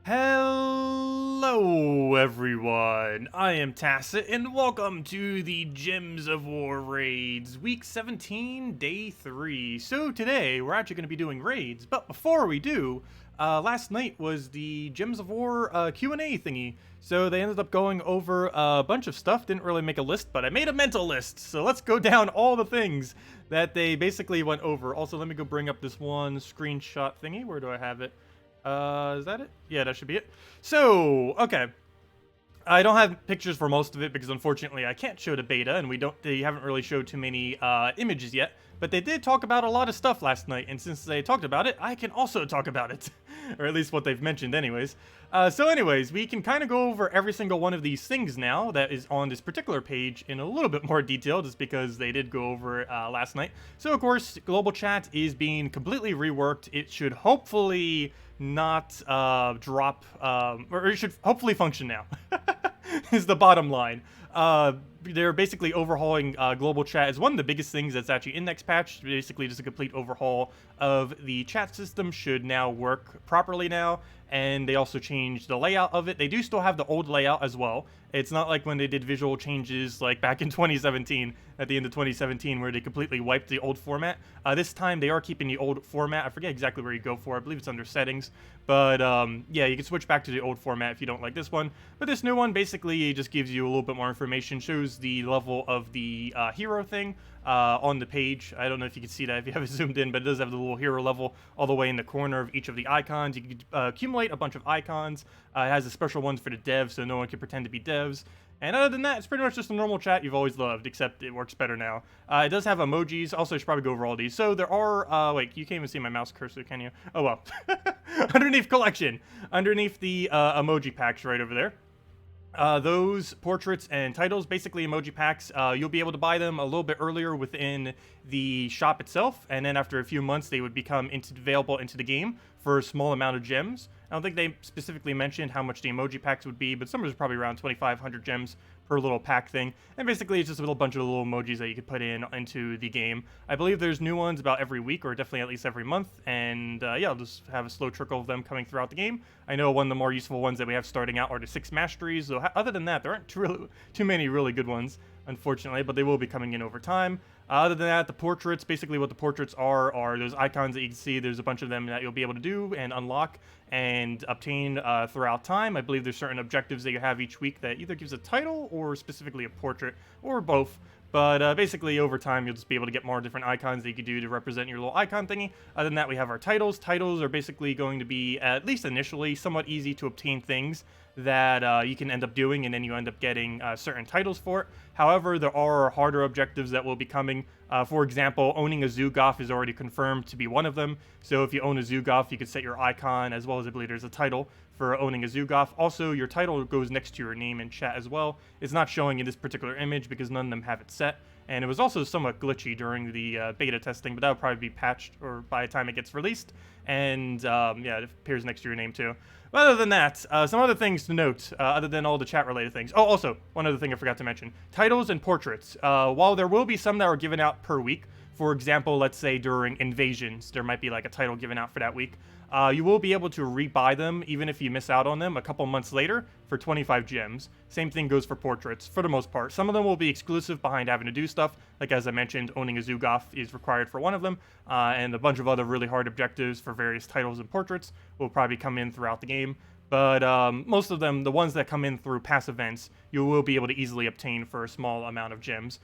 Hello everyone, I am Tacet and welcome to the Gems of War raids, week 17, day 3. So today we're actually going to be doing raids, but before we do, last night was the Gems of War Q&A thingy. So they ended up going over a bunch of stuff, didn't really make a list, but I made a mental list. So let's go down all the things that they basically went over. Also, let me go bring up this one screenshot thingy. Where do I have it? Is that it? Yeah, that should be it. So, okay. I don't have pictures for most of it because unfortunately I can't show the beta and they haven't really showed too many images yet. But they did talk about a lot of stuff last night, and since they talked about it, I can also talk about it. Or at least what they've mentioned anyways. So anyways, we can kind of go over every single one of these things now that is on this particular page in a little bit more detail, just because they did go over it last night. So of course, global chat is being completely reworked. It should hopefully not drop, or it should hopefully function now, is the bottom line. They're basically overhauling global chat is one of the biggest things that's actually in next patch. Basically just a complete overhaul of the chat system should now work properly now, and they also changed the layout of it. They do still have the old layout as well. It's not like when they did visual changes like back in 2017, at the end of 2017, where they completely wiped the old format. This time they are keeping the old format. I forget exactly where you go for. I believe it's under settings. But yeah, you can switch back to the old format if you don't like this one. But this new one basically just gives you a little bit more information, shows the level of the hero thing on the page. I don't know if you can see that if you have it zoomed in, but it does have the little hero level all the way in the corner of each of the icons. You can accumulate a bunch of icons. It has the special ones for the devs, so no one can pretend to be devs. And other than that, it's pretty much just a normal chat you've always loved, except it works better now. It does have emojis. Also, I should probably go over all these. So there are, wait, you can't even see my mouse cursor, can you? Oh, well. Underneath collection. Underneath the emoji packs right over there. Those portraits and titles, basically emoji packs, you'll be able to buy them a little bit earlier within the shop itself, and then after a few months they would become available into the game for a small amount of gems. I don't think they specifically mentioned how much the emoji packs would be, but some is probably around 2,500 gems per little pack thing. And basically it's just a little bunch of little emojis that you could put into the game. I believe there's new ones about every week, or definitely at least every month, and yeah, I'll just have a slow trickle of them coming throughout the game. I know one of the more useful ones that we have starting out are the 6 masteries, so other than that, there aren't too many really good ones, unfortunately, but they will be coming in over time. Other than that, the portraits, basically what the portraits are those icons that you can see. There's a bunch of them that you'll be able to do and unlock and obtain throughout time. I believe there's certain objectives that you have each week that either gives a title or specifically a portrait, or both. But basically, over time, you'll just be able to get more different icons that you can do to represent your little icon thingy. Other than that, we have our titles. Titles are basically going to be, at least initially, somewhat easy to obtain things that you can end up doing, and then you end up getting certain titles for it. However, there are harder objectives that will be coming. For example, owning a Zoogoth is already confirmed to be one of them. So if you own a Zoogoth, you can set your icon, as well as I believe there's a title for owning a Zoogoth. Also, your title goes next to your name in chat as well. It's not showing in this particular image because none of them have it set. And it was also somewhat glitchy during the beta testing, but that will probably be patched or by the time it gets released. And yeah, it appears next to your name too. But other than that, some other things to note, other than all the chat-related things. Oh, also, one other thing I forgot to mention. Titles and portraits. While there will be some that are given out per week, for example, let's say during invasions, there might be like a title given out for that week. You will be able to rebuy them, even if you miss out on them, a couple months later for 25 gems. Same thing goes for portraits, for the most part. Some of them will be exclusive behind having to do stuff. Like, as I mentioned, owning a Zoogoth is required for one of them, and a bunch of other really hard objectives for various titles and portraits will probably come in throughout the game. But most of them, the ones that come in through past events, you will be able to easily obtain for a small amount of gems.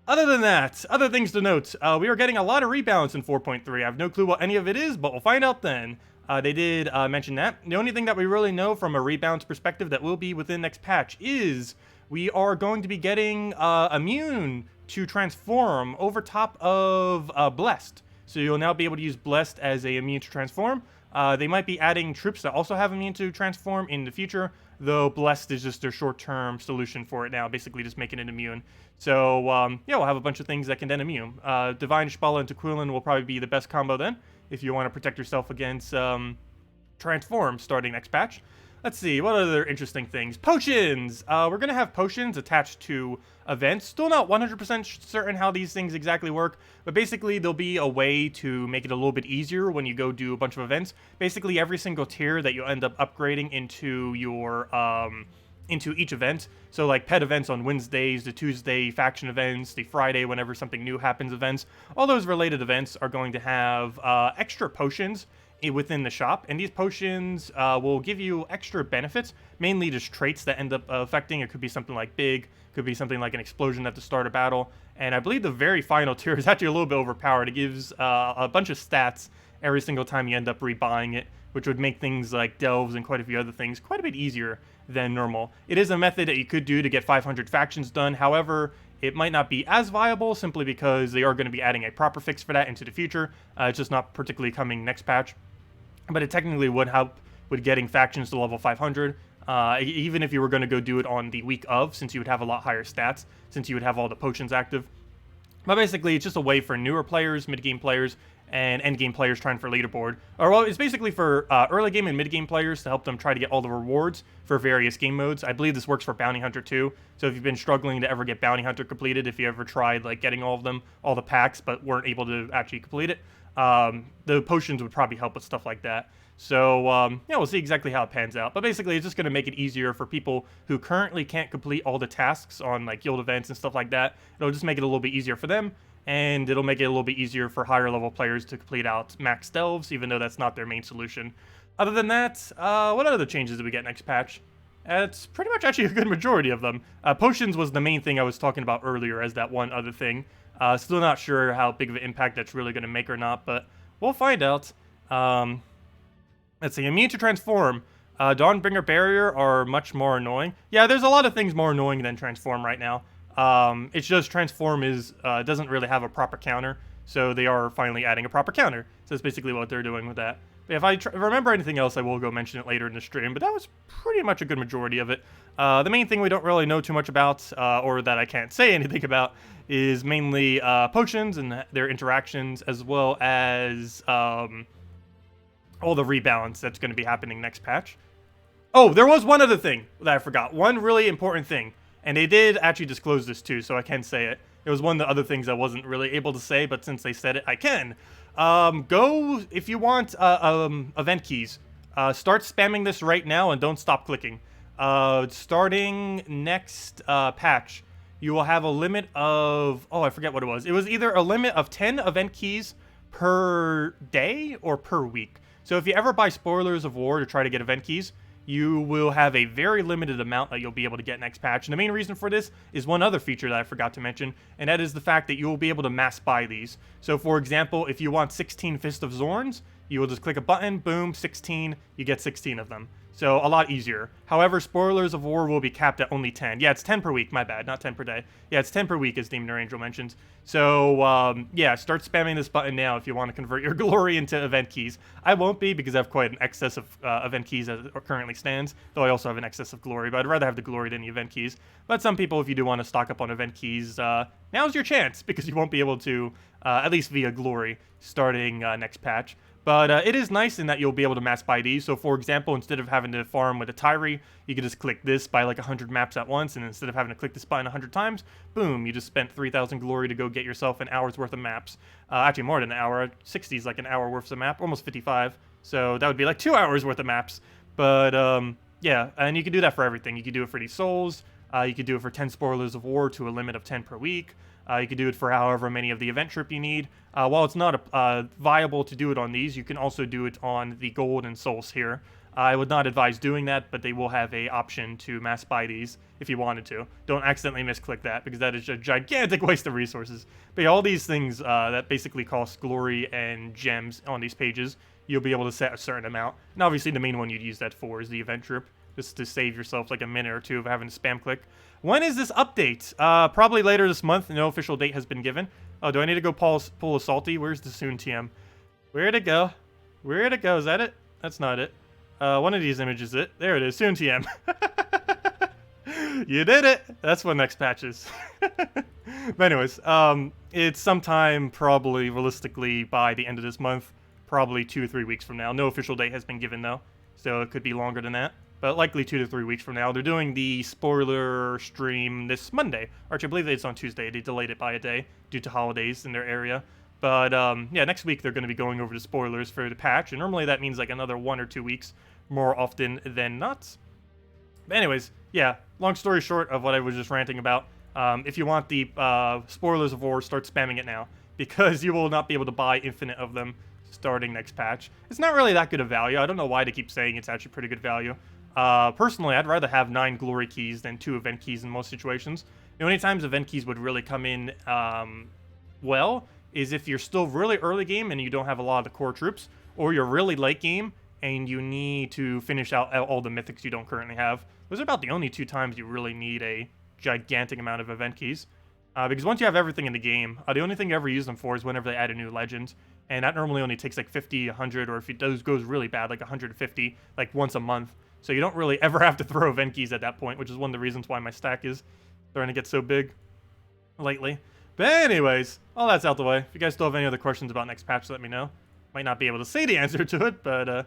Other than that, other things to note, we are getting a lot of rebalance in 4.3. I have no clue what any of it is, but we'll find out then. They did mention that. The only thing that we really know from a rebalance perspective that will be within next patch is we are going to be getting immune to transform over top of Blessed. So you'll now be able to use Blessed as a immune to transform. They might be adding troops that also have immune to transform in the future, though Blessed is just their short-term solution for it now, basically just making it immune. So, yeah, we'll have a bunch of things that can then immune. Divine Shpala and Tequilin will probably be the best combo then, if you want to protect yourself against Transform starting next patch. Let's see, what other interesting things? Potions! We're going to have potions attached to events. Still not 100% certain how these things exactly work, but basically there'll be a way to make it a little bit easier when you go do a bunch of events. Basically, every single tier that you end up upgrading into your, into each event. So like pet events on Wednesdays, the Tuesday faction events, the Friday whenever something new happens events, all those related events are going to have extra potions within the shop, and these potions will give you extra benefits, mainly just traits that end up affecting. It could be something like big, could be something like an explosion at the start of battle, and I believe the very final tier is actually a little bit overpowered. It gives a bunch of stats every single time you end up rebuying it, which would make things like delves and quite a few other things quite a bit easier than normal. It is a method that you could do to get 500 factions done. However, it might not be as viable simply because they are going to be adding a proper fix for that into the future. It's just not particularly coming next patch. But it technically would help with getting factions to level 500, even if you were going to go do it on the week of, since you would have a lot higher stats, since you would have all the potions active. But basically, it's just a way for newer players, mid-game players, and end-game players trying for leaderboard. Or, well, it's basically for early game and mid-game players to help them try to get all the rewards for various game modes. I believe this works for Bounty Hunter too. So if you've been struggling to ever get Bounty Hunter completed, if you ever tried like getting all of them, all the packs, but weren't able to actually complete it, the potions would probably help with stuff like that. So, yeah, we'll see exactly how it pans out. But basically, it's just going to make it easier for people who currently can't complete all the tasks on, like, guild events and stuff like that. It'll just make it a little bit easier for them, and it'll make it a little bit easier for higher-level players to complete out max delves, even though that's not their main solution. Other than that, what other changes did we get next patch? It's pretty much actually a good majority of them. Potions was the main thing I was talking about earlier as that one other thing. Still not sure how big of an impact that's really going to make or not, but we'll find out. Let's see, immune to transform. Dawnbringer Barrier are much more annoying. Yeah, there's a lot of things more annoying than transform right now. It's just transform doesn't really have a proper counter, so they are finally adding a proper counter. So that's basically what they're doing with that. But if I remember anything else, I will go mention it later in the stream, but that was pretty much a good majority of it. The main thing we don't really know too much about, or that I can't say anything about, is mainly potions and their interactions, as well as all the rebalance that's going to be happening next patch. Oh, there was one other thing that I forgot. One really important thing, and they did actually disclose this too, so I can say it. It was one of the other things I wasn't really able to say, but since they said it, I can. Go, if you want event keys, start spamming this right now and don't stop clicking. Starting next patch, you will have a limit of, oh, I forget what it was. It was either a limit of 10 event keys per day or per week. So if you ever buy Spoilers of War to try to get event keys, you will have a very limited amount that you'll be able to get next patch. And the main reason for this is one other feature that I forgot to mention, and that is the fact that you will be able to mass buy these. So for example, if you want 16 Fist of Zorns, you will just click a button, boom, 16, you get 16 of them. So a lot easier. However, Spoilers of War will be capped at only 10. Yeah, it's 10 per week, my bad, not 10 per day. Yeah, it's 10 per week, as Demon Angel mentions. So, yeah, start spamming this button now if you want to convert your glory into event keys. I won't be, because I have quite an excess of event keys as it currently stands, though I also have an excess of glory, but I'd rather have the glory than the event keys. But some people, if you do want to stock up on event keys, now's your chance, because you won't be able to, at least via glory, starting next patch. But it is nice in that you'll be able to mass buy these. So for example, instead of having to farm with a Tyree, you can just click this, buy like 100 maps at once, and instead of having to click this button 100 times, boom, you just spent 3,000 glory to go get yourself an hour's worth of maps. Actually more than an hour, 60 is like an hour worth of map, almost 55. So that would be like 2 hours worth of maps. But yeah, and you can do that for everything. You can do it for these souls, you could do it for 10 Spoilers of War to a limit of 10 per week. You could do it for however many of the event trip you need. While it's not viable to do it on these, you can also do it on the gold and souls here. I would not advise doing that, but they will have a option to mass buy these if you wanted to. Don't accidentally misclick that, because that is a gigantic waste of resources. But yeah, all these things that basically cost glory and gems on these pages, you'll be able to set a certain amount. And obviously the main one you'd use that for is the event trip, just to save yourself like a minute or two of having to spam click. When is this update? Probably later this month. No official date has been given. Oh, do I need to go pull a salty? Where's the soon TM? Where'd it go? Where'd it go? Is that it? That's not it. One of these images is it. There it is. Soon TM. You did it. That's what next patch is. But anyways, it's sometime probably realistically by the end of this month. Probably 2 or 3 weeks from now. No official date has been given though. So it could be longer than that. but likely 2 to 3 weeks from now. They're doing the spoiler stream this Monday. Actually, I believe it's on Tuesday. They delayed it by a day due to holidays in their area. But yeah, next week they're going to be going over the spoilers for the patch, and normally that means like another 1 or 2 weeks, more often than not. But anyways, yeah, long story short of what I was just ranting about, if you want the spoilers of war, start spamming it now, because you will not be able to buy infinite of them starting next patch. It's not really that good of value. I don't know why they keep saying it's actually pretty good value. Personally, I'd rather have 9 glory keys than 2 event keys in most situations. The only times event keys would really come in well is if you're still really early game and you don't have a lot of the core troops, or you're really late game and you need to finish out all the mythics you don't currently have. Those are about the only 2 times you really need a gigantic amount of event keys. Because once you have everything in the game, the only thing you ever use them for is whenever they add a new legend. And that normally only takes like 50, 100, or if it goes really bad, like 150, like once a month. So you don't really ever have to throw event keys at that point, which is one of the reasons why my stack is starting to get so big lately. But anyways, all that's out the way. If you guys still have any other questions about next patch, let me know. Might not be able to say the answer to it, but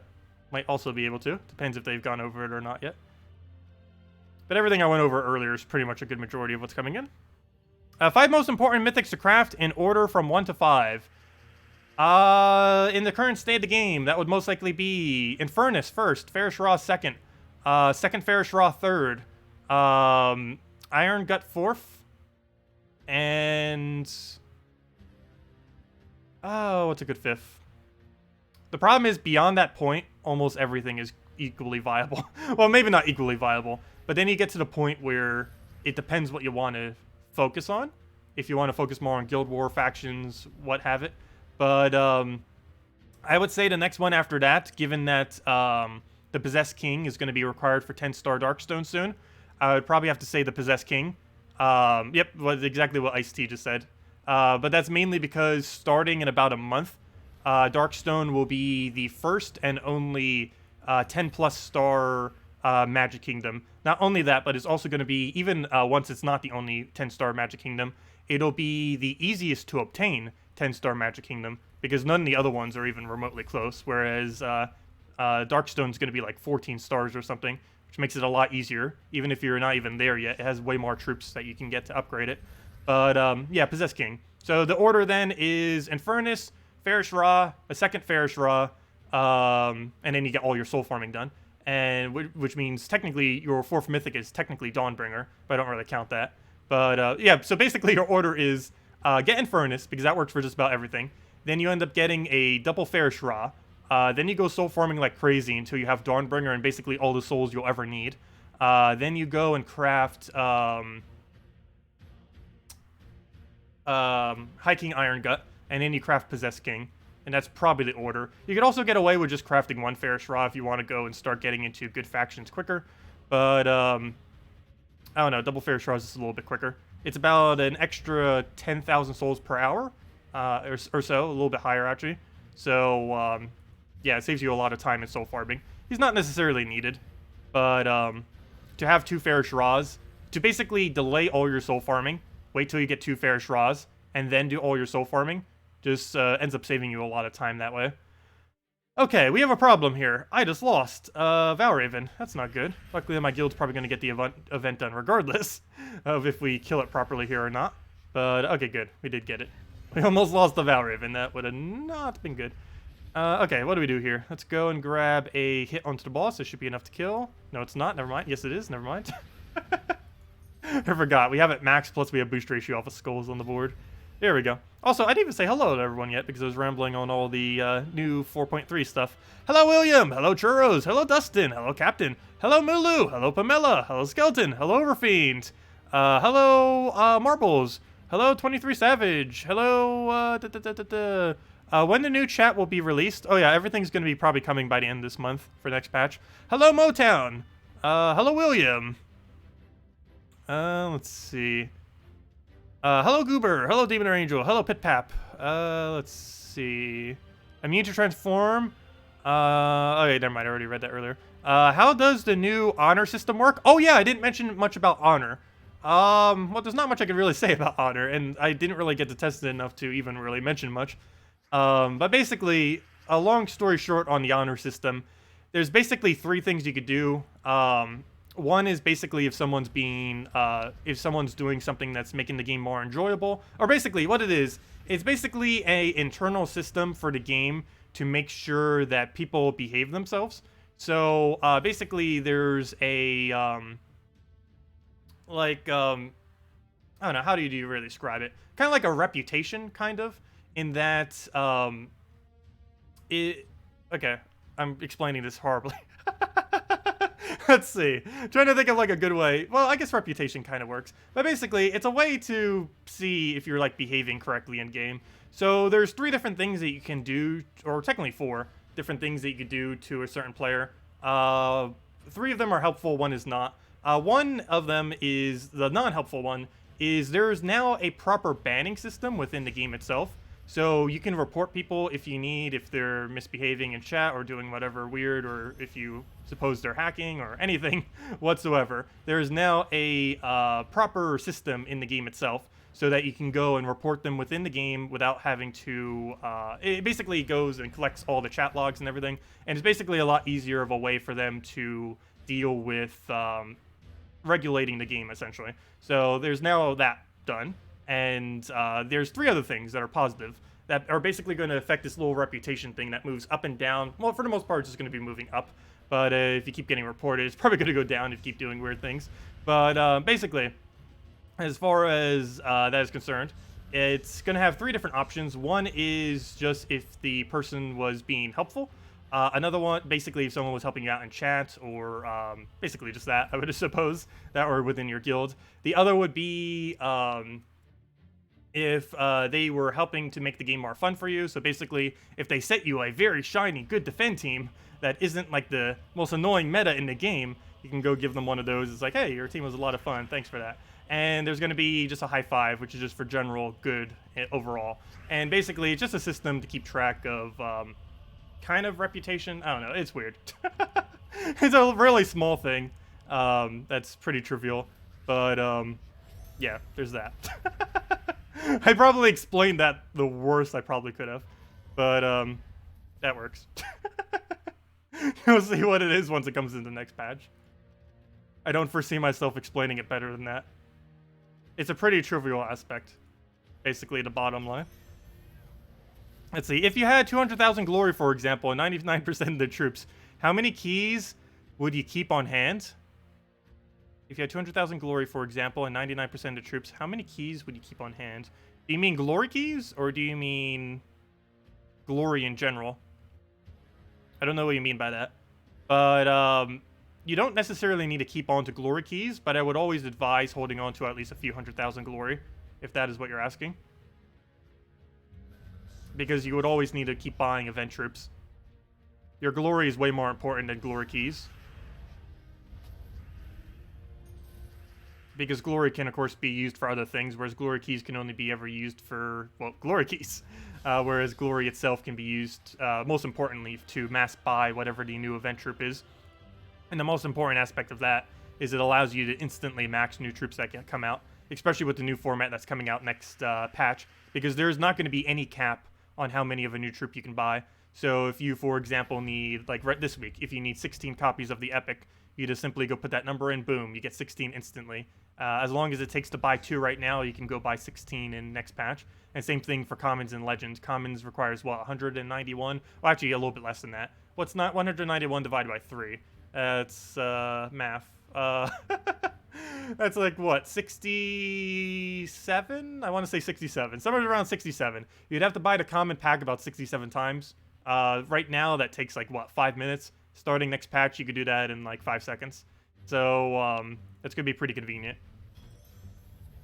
might also be able to. Depends if they've gone over it or not yet. But everything I went over earlier is pretty much a good majority of what's coming in. 5 most important mythics to craft in order from 1 to 5. In the current state of the game, that would most likely be Infernus first, Ferrous Raw second, second Ferrous Raw third, Iron Gut fourth, and oh, what's a good fifth? The problem is, beyond that point, almost everything is equally viable. Well, maybe not equally viable, but then you get to the point where it depends what you want to focus on. If you want to focus more on Guild War, factions, what have it. But I would say the next one after that, given that the Possessed King is going to be required for 10-star Darkstone soon, I would probably have to say the Possessed King. Yep, was exactly what Ice-T just said. But that's mainly because starting in about a month, Darkstone will be the first and only 10-plus star Magic Kingdom. Not only that, but it's also going to be, even once it's not the only 10-star Magic Kingdom, it'll be the easiest to obtain 10-star Magic Kingdom, because none of the other ones are even remotely close, whereas Darkstone's going to be like 14 stars or something, which makes it a lot easier, even if you're not even there yet. It has way more troops that you can get to upgrade it. But yeah, Possessed King. So the order then is Infernus, Ferrous Raw, a second Ferrous Raw, and then you get all your soul farming done. And which means technically your 4th mythic is technically Dawnbringer, but I don't really count that. But yeah, so basically your order is get Infernus, because that works for just about everything. Then you end up getting a double Ferrous Raw. Then you go soul farming like crazy until you have Dawnbringer and basically all the souls you'll ever need. Then you go and craft High King Iron Gut, and then you craft Possessed King. And that's probably the order. You could also get away with just crafting 1 Ferrous Raw if you want to go and start getting into good factions quicker. But, I don't know, double Ferrous Raw is just a little bit quicker. It's about an extra 10,000 souls per hour, or so, a little bit higher, actually. So, yeah, it saves you a lot of time in soul farming. He's not necessarily needed, but to have 2 Ferrous Raws, to basically delay all your soul farming, wait till you get 2 Ferrous Raws, and then do all your soul farming, just ends up saving you a lot of time that way. Okay, we have a problem here. I just lost Valraven. That's not good. Luckily, my guild's probably going to get the event done regardless of if we kill it properly here or not. But, okay, good. We did get it. We almost lost the Valraven. That would have not been good. Okay, what do we do here? Let's go and grab a hit onto the boss. This should be enough to kill. No, it's not. Never mind. Yes, it is. Never mind. I forgot. We have it max, plus we have boost ratio off of skulls on the board. There we go. Also, I didn't even say hello to everyone yet because I was rambling on all the new 4.3 stuff. Hello, William. Hello, Churros. Hello, Dustin. Hello, Captain. Hello, Mulu. Hello, Pamela. Hello, Skeleton. Hello, Overfiend. Hello, Marbles. Hello, 23 Savage. Hello, when the new chat will be released. Oh, yeah, everything's going to be probably coming by the end of this month for next patch. Hello, Motown. Hello, William. Let's see. Hello, Goober. Hello, Demon or Angel. Hello, Pitpap. Let's see. Immune to transform. Okay, never mind. I already read that earlier. How does the new honor system work? Oh, yeah, I didn't mention much about honor. Well, there's not much I could really say about honor, and I didn't really get to test it enough to even really mention much. But basically, a long story short on the honor system, there's basically 3 things you could do. One is basically if someone's doing something that's making the game more enjoyable, or basically what it is, it's basically a internal system for the game to make sure that people behave themselves. So basically there's a I don't know, how do you really describe it? Kind of like a reputation, kind of, in that, okay, I'm explaining this horribly. Let's see. Trying to think of like a good way. Well, I guess reputation kind of works. But basically, it's a way to see if you're like behaving correctly in game. So there's 3 different things that you can do, or technically 4 different things that you could do to a certain player. 3 of them are helpful, 1 is not. One of them is, the non-helpful one, is there's now a proper banning system within the game itself. So you can report people if you need, if they're misbehaving in chat or doing whatever weird, or if you suppose they're hacking or anything whatsoever. There is now a proper system in the game itself so that you can go and report them within the game without having to... it basically goes and collects all the chat logs and everything, and it's basically a lot easier of a way for them to deal with regulating the game, essentially. So there's now that done. And there's 3 other things that are positive that are basically going to affect this little reputation thing that moves up and down. Well, for the most part, it's just going to be moving up. But if you keep getting reported, it's probably going to go down if you keep doing weird things. But basically, as far as that is concerned, it's going to have 3 different options. One is just if the person was being helpful. Another one, basically, if someone was helping you out in chat, or basically just that, I would suppose, that or within your guild. The other would be... if they were helping to make the game more fun for you. So basically, if they set you a very shiny, good defend team that isn't like the most annoying meta in the game, you can go give them one of those. It's like, hey, your team was a lot of fun. Thanks for that. And there's going to be just a high five, which is just for general good overall. And basically, it's just a system to keep track of kind of reputation. I don't know. It's weird. It's a really small thing that's pretty trivial. But yeah, there's that. I probably explained that the worst I probably could have, but that works. You'll see what it is once it comes into the next patch. I don't foresee myself explaining it better than that. It's a pretty trivial aspect, basically the bottom line. Let's see, if you had 200,000 glory, for example, and 99% of the troops, how many keys would you keep on hand? If you had 200,000 glory, for example, and 99% of the troops, how many keys would you keep on hand? Do you mean glory keys, or do you mean glory in general? I don't know what you mean by that. But you don't necessarily need to keep on to glory keys, but I would always advise holding on to at least a few 100,000 glory, if that is what you're asking. Because you would always need to keep buying event troops. Your glory is way more important than glory keys. Because glory can, of course, be used for other things, whereas glory keys can only be ever used for, well, glory keys. Whereas glory itself can be used, most importantly, to mass buy whatever the new event troop is. And the most important aspect of that is it allows you to instantly max new troops that can come out, especially with the new format that's coming out next patch, because there's not going to be any cap on how many of a new troop you can buy. So if you, for example, need, like right this week, if you need 16 copies of the Epic, you just simply go put that number in, boom, you get 16 instantly. As long as it takes to buy 2 right now, you can go buy 16 in next patch. And same thing for Commons and Legends. Commons requires, what, 191? Well, actually, a little bit less than that. What's not 191 divided by 3? It's math. That's like, what, 67? I want to say 67. Somewhere around 67. You'd have to buy the common pack about 67 times. Right now, that takes, like, what, 5 minutes? Starting next patch, you could do that in, like, 5 seconds. So, that's going to be pretty convenient.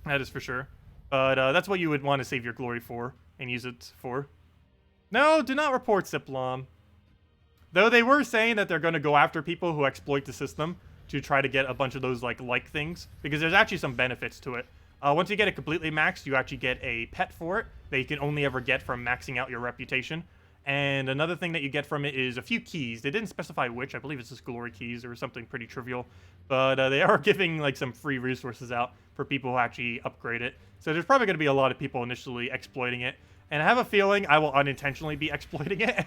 That is for sure. But that's what you would want to save your glory for and use it for. No, do not report Siplom. Though they were saying that they're going to go after people who exploit the system to try to get a bunch of those like things, because there's actually some benefits to it. Once you get it completely maxed, you actually get a pet for it that you can only ever get from maxing out your reputation. And another thing that you get from it is a few keys. They didn't specify which. I believe it's just glory keys or something pretty trivial. But they are giving like some free resources out for people who actually upgrade it. So there's probably going to be a lot of people initially exploiting it. And I have a feeling I will unintentionally be exploiting it.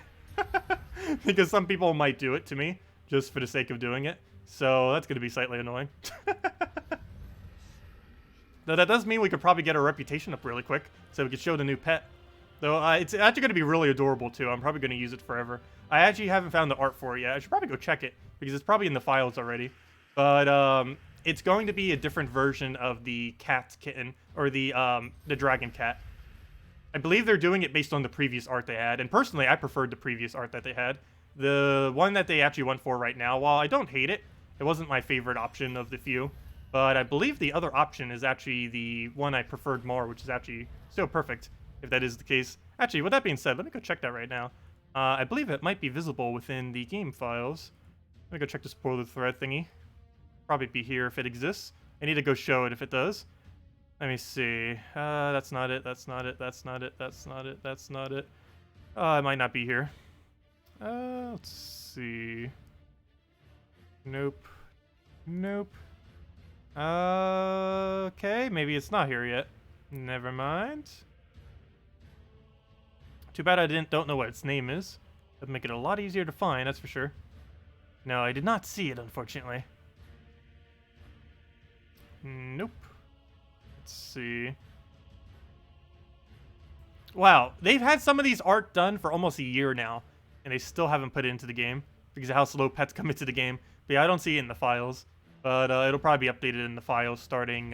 Because some people might do it to me just for the sake of doing it. So that's going to be slightly annoying. Though that does mean we could probably get our reputation up really quick, so we could show the new pet. Though it's actually going to be really adorable too. I'm probably going to use it forever. I actually haven't found the art for it yet. I should probably go check it, because it's probably in the files already. But it's going to be a different version of the cat kitten, or the dragon cat. I believe they're doing it based on the previous art they had, and personally, I preferred the previous art that they had. The one that they actually went for right now, while I don't hate it, it wasn't my favorite option of the few. But I believe the other option is actually the one I preferred more, which is actually still perfect, if that is the case. Actually, with that being said, let me go check that right now. I believe it might be visible within the game files. Let me go check the spoiler thread thingy. Probably be here if it exists. I need to go show it if it does. Let me see. That's not it, that's not it, that's not it, that's not it, that's not it. It might not be here. Let's see. Nope. Nope. Okay, maybe it's not here yet. Never mind. Too bad I don't know what its name is. That'd make it a lot easier to find, that's for sure. No, I did not see it, unfortunately. Nope. Let's see. Wow, they've had some of these art done for almost a year now, and they still haven't put it into the game because of how slow pets come into the game. But yeah, I don't see it in the files. But it'll probably be updated in the files starting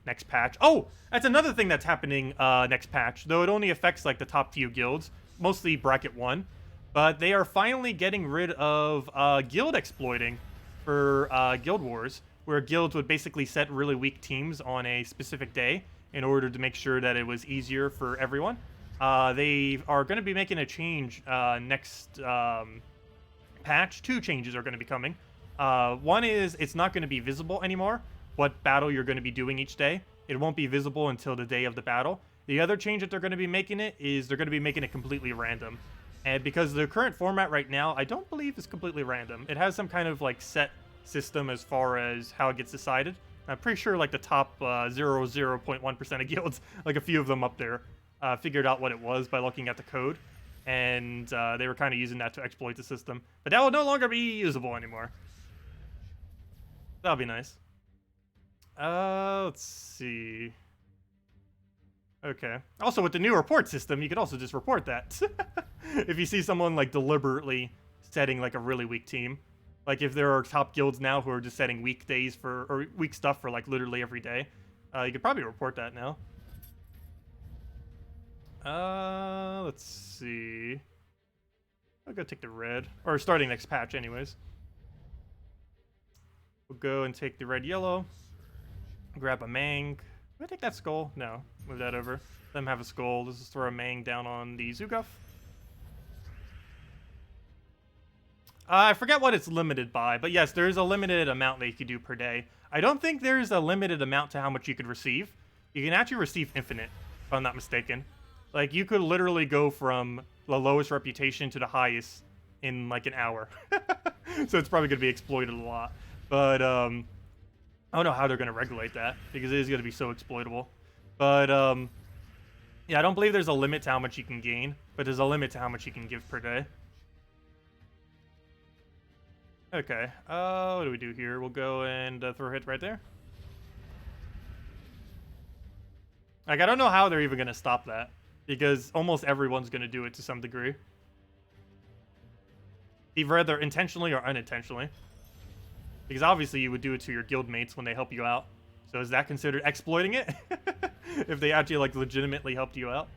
next patch. Oh, that's another thing that's happening next patch, though it only affects like the top few guilds, mostly bracket 1. But they are finally getting rid of guild exploiting for Guild Wars, where guilds would basically set really weak teams on a specific day in order to make sure that it was easier for everyone. They are going to be making a change next patch. 2 changes are going to be coming. One is it's not going to be visible anymore, what battle you're going to be doing each day. It won't be visible until the day of the battle. The other change that they're going to be making it is they're going to be making it completely random. And because the current format right now, I don't believe is completely random. It has some kind of like set system as far as how it gets decided. I'm pretty sure like the top 0.1% of guilds, like a few of them up there, figured out what it was by looking at the code. And they were kind of using that to exploit the system. But that will no longer be usable anymore. That'll be nice. Let's see. Okay. Also, with the new report system, you could also just report that. If you see someone, like, deliberately setting, like, a really weak team. Like, if there are top guilds now who are just setting weak days for, or weak stuff for, like, literally every day, you could probably report that now. Let's see. I'll go take the red. Or starting next patch, anyways. We'll go and take the red-yellow. Grab a Mang. Can I take that skull? No. Move that over. Let them have a skull. Let's just throw a Mang down on the Zuguf. I forget what it's limited by, but yes, there is a limited amount that you can do per day. I don't think there's a limited amount to how much you could receive. You can actually receive infinite, if I'm not mistaken. Like, you could literally go from the lowest reputation to the highest in, like, an hour. So it's probably going to be exploited a lot. But, I don't know how they're going to regulate that, because it is going to be so exploitable. But, yeah, I don't believe there's a limit to how much you can gain, but there's a limit to how much you can give per day. Okay, what do we do here? We'll go and throw a hit right there. Like, I don't know how they're even going to stop that, because almost everyone's going to do it to some degree. Either intentionally or unintentionally. Because obviously you would do it to your guildmates when they help you out. So is that considered exploiting it? If they actually, like, legitimately helped you out?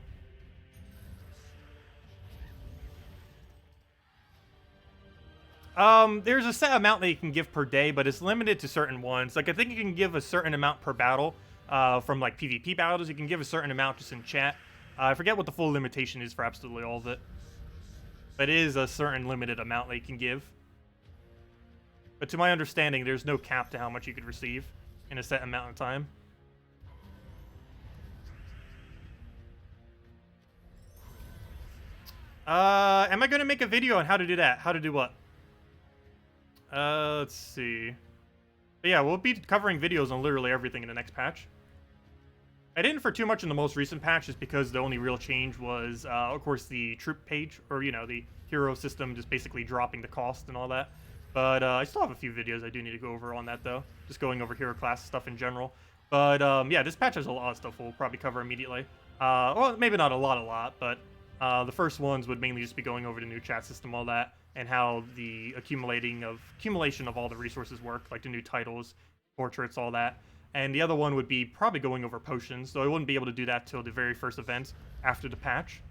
There's a set amount that you can give per day, but it's limited to certain ones. Like, I think you can give a certain amount per battle, from, like, PvP battles. You can give a certain amount just in chat. I forget what the full limitation is for absolutely all of it. But it is a certain limited amount that you can give. But to my understanding, there's no cap to how much you could receive in a set amount of time. Am I going to make a video on how to do that? How to do what? Let's see. But yeah, we'll be covering videos on literally everything in the next patch. I didn't for too much in the most recent patch just because the only real change was, of course, the troop page, or, you know, the hero system just basically dropping the cost and all that. But I still have a few videos I do need to go over on that, though. Just going over hero class stuff in general. But yeah, this patch has a lot of stuff we'll probably cover immediately. Well, maybe not a lot, but the first ones would mainly just be going over the new chat system, all that, and how the accumulation of all the resources work, like the new titles, portraits, all that. And the other one would be probably going over potions, though I wouldn't be able to do that till the very first event after the patch.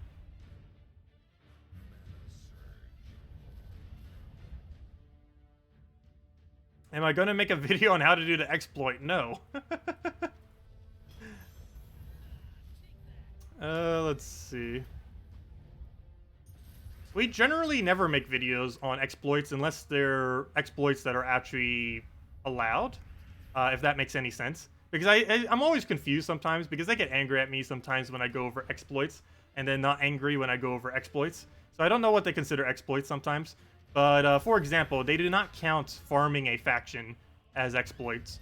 Am I going to make a video on how to do the exploit? No. Let's see. We generally never make videos on exploits unless they're exploits that are actually allowed, if that makes any sense. Because I'm always confused sometimes, because they get angry at me sometimes when I go over exploits, and then not angry when I go over exploits. So I don't know what they consider exploits sometimes. But, for example, they do not count farming a faction as exploits,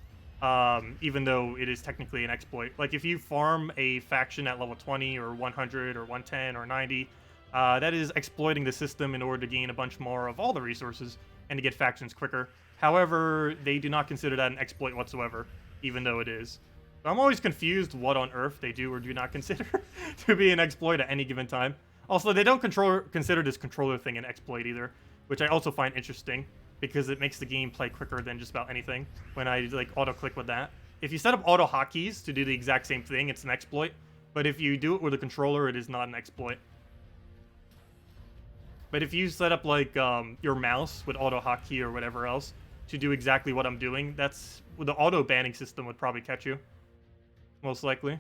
even though it is technically an exploit. Like, if you farm a faction at level 20 or 100 or 110 or 90, that is exploiting the system in order to gain a bunch more of all the resources and to get factions quicker. However, they do not consider that an exploit whatsoever, even though it is. So I'm always confused what on earth they do or do not consider to be an exploit at any given time. Also, they don't consider this controller thing an exploit either, which I also find interesting, because it makes the game play quicker than just about anything when I like auto-click with that. If you set up auto hotkeys to do the exact same thing, it's an exploit, but if you do it with a controller, it is not an exploit. But if you set up like your mouse with auto hotkey or whatever else to do exactly what I'm doing, that's the auto banning system would probably catch you, most likely.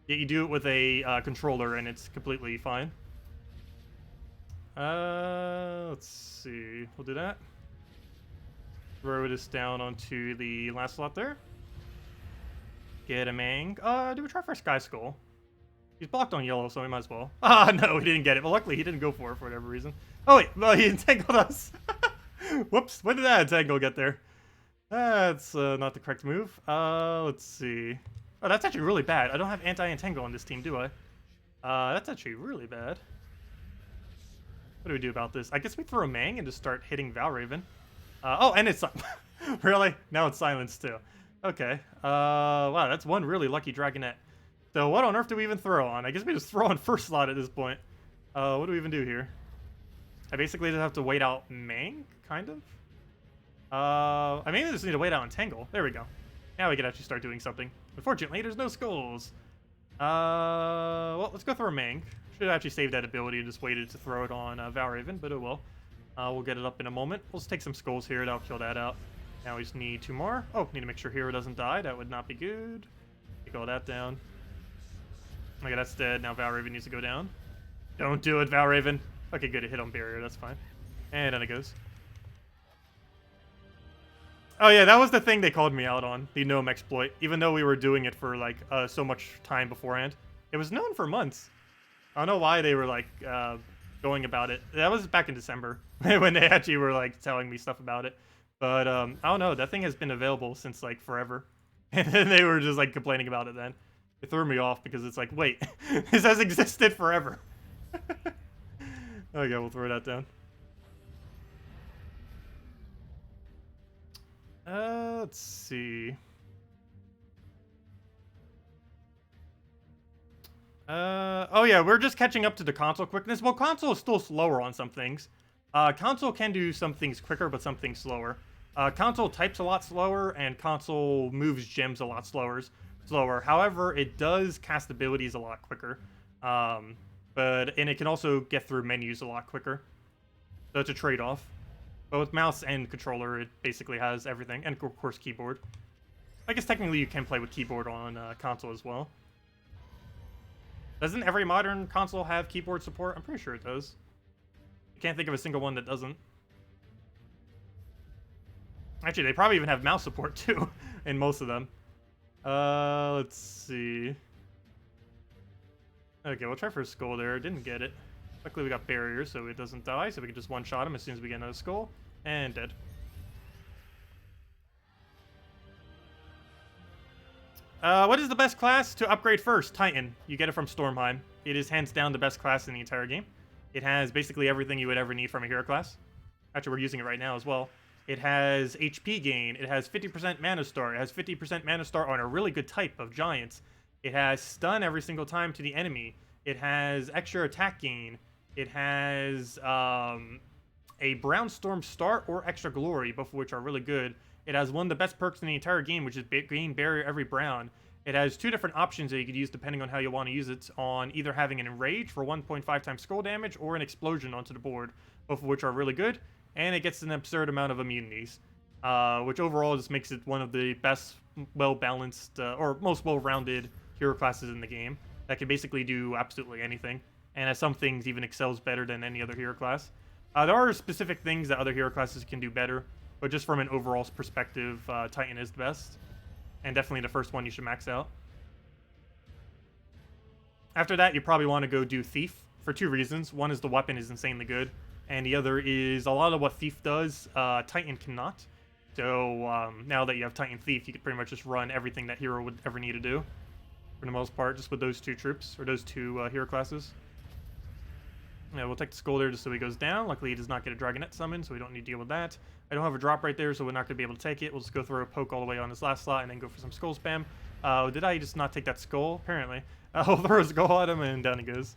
Yet you do it with a controller and it's completely fine. Let's see. We'll do that. Throw this down onto the last slot there. Get a Mang. Do we try for a Sky Skull? He's blocked on yellow, so we might as well. Ah, no, he didn't get it. But luckily, he didn't go for it for whatever reason. Oh, wait. Well, he entangled us. Whoops. When did that entangle get there? That's not the correct move. Let's see. Oh, that's actually really bad. I don't have anti-entangle on this team, do I? That's actually really bad. What do we do about this? I guess we throw a Mang and just start hitting Valraven. Oh, and it's... Really? Now it's silenced, too. Okay. Wow, that's one really lucky Dragonette. So what on earth do we even throw on? I guess we just throw on first slot at this point. What do we even do here? I basically just have to wait out Mang, kind of? I mainly just need to wait out Entangle. There we go. Now we can actually start doing something. Unfortunately, there's no skulls. Well, let's go throw a Mang. Should actually save that ability and just waited to throw it on Valraven, but it will. We'll get it up in a moment. We'll just take some skulls here. That'll kill that out. Now we just need 2 more. Oh, need to make sure Hero doesn't die. That would not be good. Take all that down. Okay, that's dead. Now Valraven needs to go down. Don't do it, Valraven. Okay, good. It hit on barrier. That's fine. And then it goes. Oh, yeah, that was the thing they called me out on. The gnome exploit. Even though we were doing it for, like, so much time beforehand. It was known for months. I don't know why they were, like, going about it. That was back in December. When they actually were, like, telling me stuff about it. But, I don't know. That thing has been available since, like, forever. And then they were just, like, complaining about it then. It threw me off because it's like, wait, this has existed forever. Okay, we'll throw that down. Let's see. Oh yeah, we're just catching up to the console quickness. Well, console is still slower on some things. Console can do some things quicker, but some things slower. Console types a lot slower, and console moves gems a lot slower. However, it does cast abilities a lot quicker. And it can also get through menus a lot quicker. So it's a trade-off. But with mouse and controller, it basically has everything. And of course, keyboard. I guess technically you can play with keyboard on console as well. Doesn't every modern console have keyboard support? I'm pretty sure it does. I can't think of a single one that doesn't. Actually, they probably even have mouse support too, in most of them. Let's see. Okay, we'll try for a skull there. Didn't get it. Luckily, we got barriers, so it doesn't die, so we can just one-shot him as soon as we get another skull. And dead. What is the best class to upgrade first? Titan. You get it from Stormheim. It is hands down the best class in the entire game. It has basically everything you would ever need from a hero class. Actually, we're using it right now as well. It has HP gain. It has 50% Mana Star. It has 50% Mana Star on a really good type of Giants. It has stun every single time to the enemy. It has extra attack gain. It has a Brown Storm start or extra glory, both of which are really good. It has one of the best perks in the entire game, which is gain barrier every Brown. It has 2 different options that you could use depending on how you want to use it, on either having an Enrage for 1.5 times skull damage or an Explosion onto the board, both of which are really good. And it gets an absurd amount of immunities, which overall just makes it one of the best, well-balanced, or most well-rounded hero classes in the game that can basically do absolutely anything, and as some things even excels better than any other hero class. There are specific things that other hero classes can do better, but just from an overall perspective, Titan is the best, and definitely the first one you should max out. After that, you probably want to go do Thief for 2 reasons. One is the weapon is insanely good, and the other is a lot of what Thief does, Titan cannot. So now that you have Titan Thief, you could pretty much just run everything that hero would ever need to do, for the most part, just with those 2 troops, or those 2 hero classes. Yeah, we'll take the skull there just so he goes down. Luckily, he does not get a Dragonette summon, so we don't need to deal with that. I don't have a drop right there, so we're not going to be able to take it. We'll just go throw a poke all the way on this last slot and then go for some skull spam. Did I just not take that skull? Apparently. We'll throw a skull at him, and down he goes.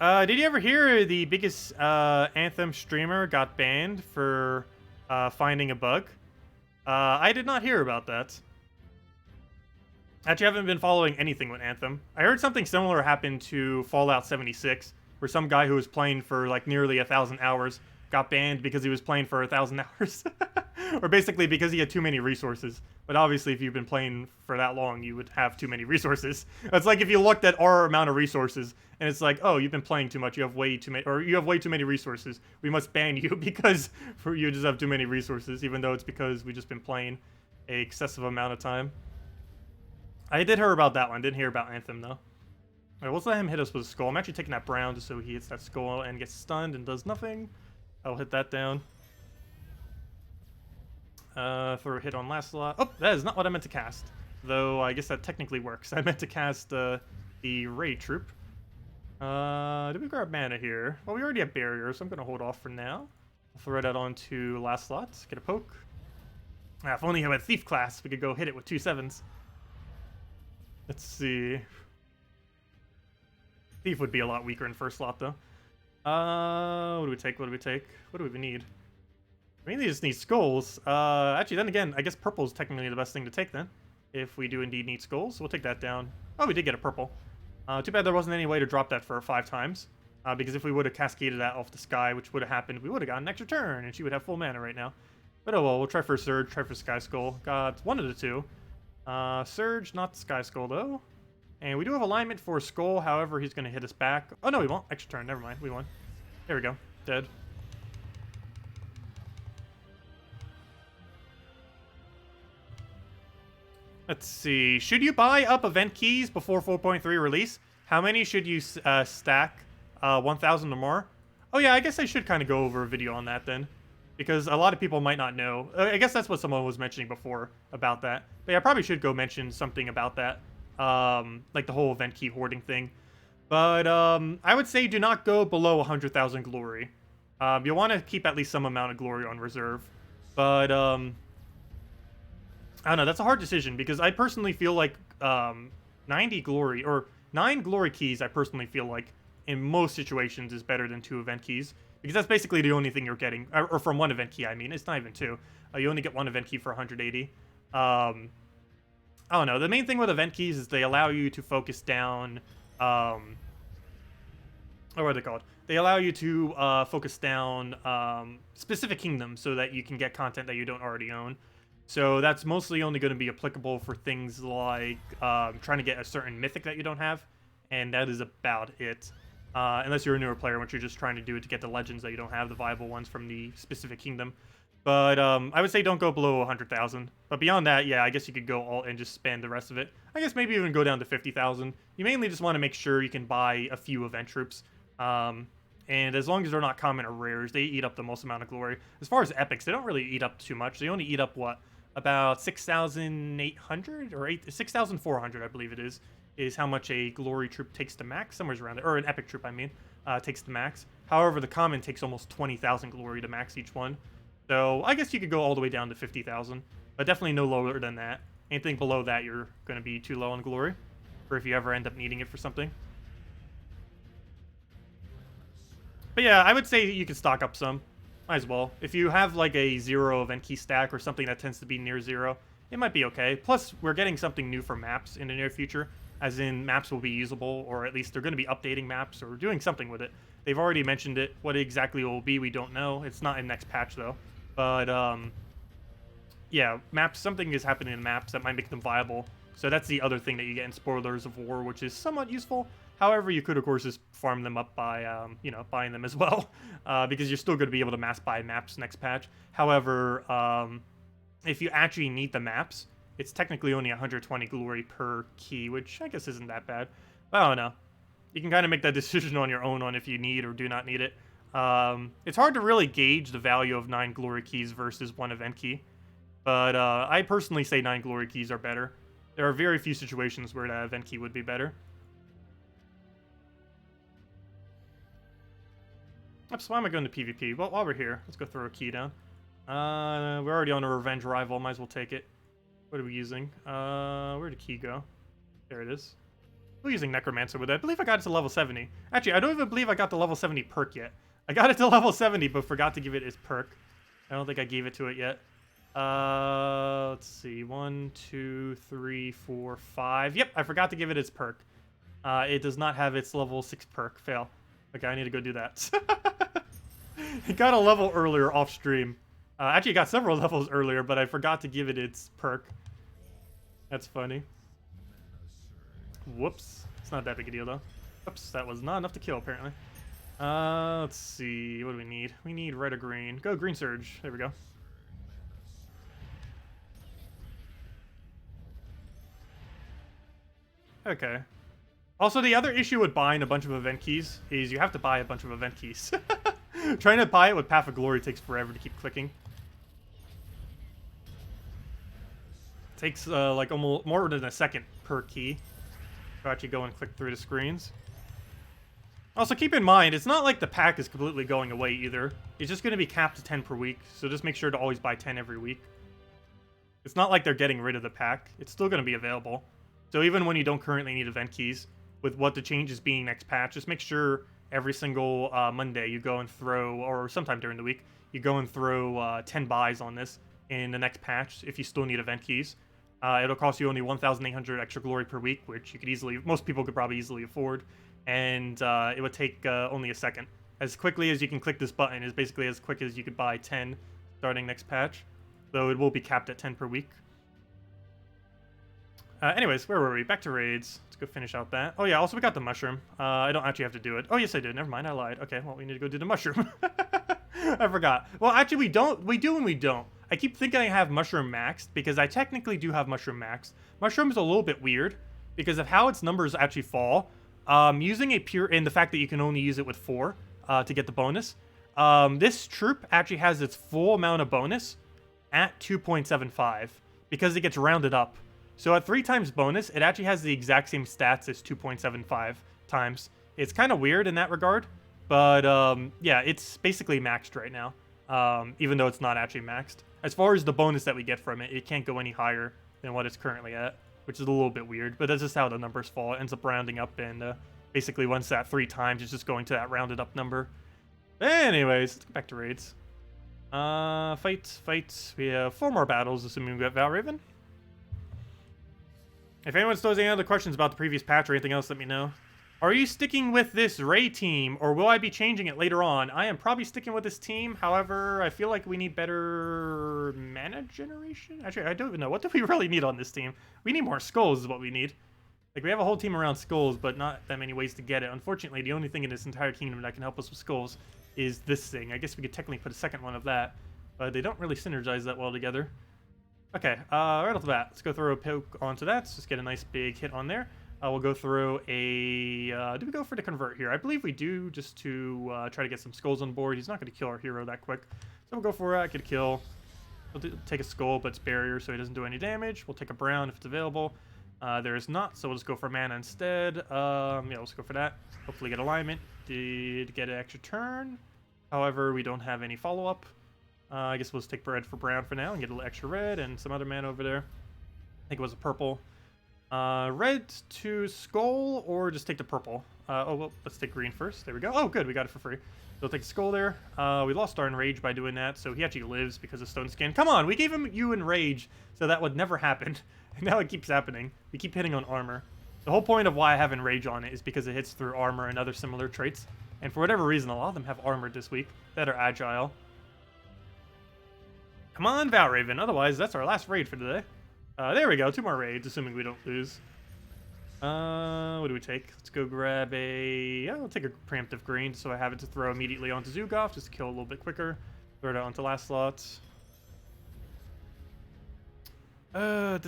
Did you ever hear the biggest Anthem streamer got banned for finding a bug? I did not hear about that. Actually, I haven't been following anything with Anthem. I heard something similar happened to Fallout 76, where some guy who was playing for like nearly 1,000 hours got banned because he was playing for 1,000 hours. Or basically because he had too many resources. But obviously, if you've been playing for that long, you would have too many resources. It's like if you looked at our amount of resources, and it's like, oh, you've been playing too much, you have way too many, or you have way too many resources. We must ban you because you just have too many resources, even though it's because we've just been playing an excessive amount of time. I did hear about that one. Didn't hear about Anthem, though. Alright, let's let him hit us with a skull. I'm actually taking that Brown just so he hits that skull and gets stunned and does nothing. I'll hit that down. Throw a hit on last slot. Oh, that is not what I meant to cast. Though, I guess that technically works. I meant to cast the Raid Troop. Did we grab mana here? Well, we already have Barrier, so I'm going to hold off for now. I'll throw that onto last slot. Get a poke. If only I had Thief class, we could go hit it with 2 7s. Let's see. Thief would be a lot weaker in first slot, though. What do we take? What do we take? What do we even need? We mainly just need skulls. Actually, then again, I guess purple is technically the best thing to take, then. If we do indeed need skulls. We'll take that down. Oh, we did get a purple. Too bad there wasn't any way to drop that for 5 times. Because if we would have cascaded that off the sky, which would have happened, we would have gotten an extra turn, and she would have full mana right now. But oh well, we'll try for Surge, try for Sky Skull. Got one of the 2. Surge, not Sky Skull, though. And we do have alignment for Skull, however, he's going to hit us back. Oh, no, we won't. Extra turn, never mind. We won. There we go. Dead. Let's see. Should you buy up event keys before 4.3 release? How many should you stack? 1,000 or more? Oh, yeah, I guess I should kind of go over a video on that, then. Because a lot of people might not know. I guess that's what someone was mentioning before about that. But yeah, I probably should go mention something about that. Like the whole event key hoarding thing. But I would say do not go below 100,000 glory. You'll want to keep at least some amount of glory on reserve. But I don't know, that's a hard decision because I personally feel like 90 glory, or 9 glory keys, I personally feel like in most situations is better than 2 event keys. Because that's basically the only thing you're getting, or from 1 event key, I mean. It's not even 2. You only get 1 event key for 180. I don't know. The main thing with event keys is they allow you to focus down, what are they called? They allow you to focus down specific kingdoms so that you can get content that you don't already own. So that's mostly only going to be applicable for things like trying to get a certain mythic that you don't have. And that is about it. Unless you're a newer player, which you're just trying to do it to get the legends that you don't have, the viable ones from the specific kingdom. But I would say don't go below 100,000. But beyond that, yeah, I guess you could go all and just spend the rest of it. I guess maybe even go down to 50,000. You mainly just want to make sure you can buy a few event troops. And as long as they're not common or rares, they eat up the most amount of glory. As far as epics, they don't really eat up too much. They only eat up, what, about 6,800 or 6,400, I believe it is how much a glory troop takes to max, somewhere around there, or an epic troop, I mean. takes the max. However, the common takes almost 20,000 glory to max each one. So I guess you could go all the way down to 50,000, but definitely no lower than that. Anything below that, you're going to be too low on glory, or if you ever end up needing it for something. But yeah, I would say you could stock up some. Might as well. If you have like a 0 event key stack or something that tends to be near 0, it might be okay. Plus, we're getting something new for maps in the near future, as in maps will be usable, or at least they're going to be updating maps or doing something with it. They've already mentioned it. What exactly it will be, we don't know. It's not in next patch, though. But, yeah, maps, something is happening in maps that might make them viable. So that's the other thing that you get in Spoilers of War, which is somewhat useful. However, you could, of course, just farm them up by, you know, buying them as well, because you're still going to be able to mass buy maps next patch. However, if you actually need the maps, it's technically only 120 glory per key, which I guess isn't that bad. But I don't know. You can kind of make that decision on your own on if you need or do not need it. It's hard to really gauge the value of 9 glory keys versus 1 event key. But I personally say 9 glory keys are better. There are very few situations where that event key would be better. Oops, why am I going to PvP? Well, while we're here, let's go throw a key down. We're already on a revenge rival, might as well take it. What are we using? Where did key go? There it is. We're using Necromancer with it. I believe I got it to level 70. Actually, I don't even believe I got the level 70 perk yet. I got it to level 70, but forgot to give it its perk. I don't think I gave it to it yet. Let's see. 1, 2, 3, 4, 5. Yep, I forgot to give it its perk. It does not have its level 6 perk. Fail. Okay, I need to go do that. It got a level earlier off stream. Actually, it got several levels earlier, but I forgot to give it its perk. That's funny. Whoops. It's not that big a deal, though. Oops, that was not enough to kill, apparently. Let's see. What do we need? We need red or green. Go, green surge. There we go. Okay. Also, the other issue with buying a bunch of event keys is you have to buy a bunch of event keys. Trying to buy it with Path of Glory takes forever to keep clicking. It takes like almost more than a second per key to actually go and click through the screens. Also, keep in mind, it's not like the pack is completely going away either. It's just going to be capped to 10 per week, so just make sure to always buy 10 every week. It's not like they're getting rid of the pack. It's still going to be available. So even when you don't currently need event keys, with what the changes being next patch, just make sure every single Monday you go and throw, or sometime during the week, you go and throw 10 buys on this in the next patch if you still need event keys. It'll cost you only 1,800 extra glory per week, which you could easily, most people could probably easily afford. And it would take only a second. As quickly as you can click this button is basically as quick as you could buy 10 starting next patch. Though it will be capped at 10 per week. Anyways, where were we? Back to raids. Let's go finish out that. Oh yeah, also we got the mushroom. I don't actually have to do it. Oh yes I did. Never mind, I lied. Okay, well we need to go do the mushroom. I forgot. Well actually we don't. We do and we don't. I keep thinking I have mushroom maxed because I technically do have mushroom maxed. Mushroom is a little bit weird because of how its numbers actually fall. Using a pure, and the fact that you can only use it with 4 to get the bonus. This troop actually has its full amount of bonus at 2.75 because it gets rounded up. So at 3 times bonus, it actually has the exact same stats as 2.75 times. It's kind of weird in that regard, but yeah, it's basically maxed right now, even though it's not actually maxed. As far as the bonus that we get from it, it can't go any higher than what it's currently at, which is a little bit weird, but that's just how the numbers fall. It ends up rounding up, and basically once that 3 times, it's just going to that rounded up number. Anyways, let's go back to raids. Fights. We have 4 more battles, assuming we got Valraven. If anyone still has any other questions about the previous patch or anything else, let me know. Are you sticking with this Ray team, or will I be changing it later on? I am probably sticking with this team. However, I feel like we need better mana generation. Actually, I don't even know. What do we really need on this team? We need more skulls is what we need. Like, we have a whole team around skulls, but not that many ways to get it. Unfortunately, the only thing in this entire kingdom that can help us with skulls is this thing. I guess we could technically put a second one of that, but they don't really synergize that well together. Okay, right off the bat, let's go throw a poke onto that. Let's just get a nice big hit on there. We'll go through a... do we go for the convert here? I believe we do, just to try to get some skulls on board. He's not going to kill our hero that quick. So we'll go for it, get a kill. We'll take a skull, but it's barrier, so he doesn't do any damage. We'll take a brown if it's available. There is not, so we'll just go for mana instead. Yeah, let's go for that. Hopefully get alignment. did get an extra turn. However, we don't have any follow-up. I guess we'll just take red for brown for now and get a little extra red and some other mana over there. I think it was a purple. Red to skull or just take the purple. Oh, well, let's take green first. There we go. Oh, good. We got it for free. We'll take the skull there. We lost our enrage by doing that, so he actually lives because of stone skin. Come on, we gave him you enrage, so that would never happen. And now it keeps happening. We keep hitting on armor. The whole point of why I have enrage on it is because it hits through armor and other similar traits. And for whatever reason, a lot of them have armor this week that are agile. Come on, Valraven. Otherwise, that's our last raid for today. There we go. 2 more raids, assuming we don't lose. What do we take? Let's go grab a... I'll take a preemptive green so I have it to throw immediately onto Zugoff, just to kill a little bit quicker. Throw it out onto last slots. Let's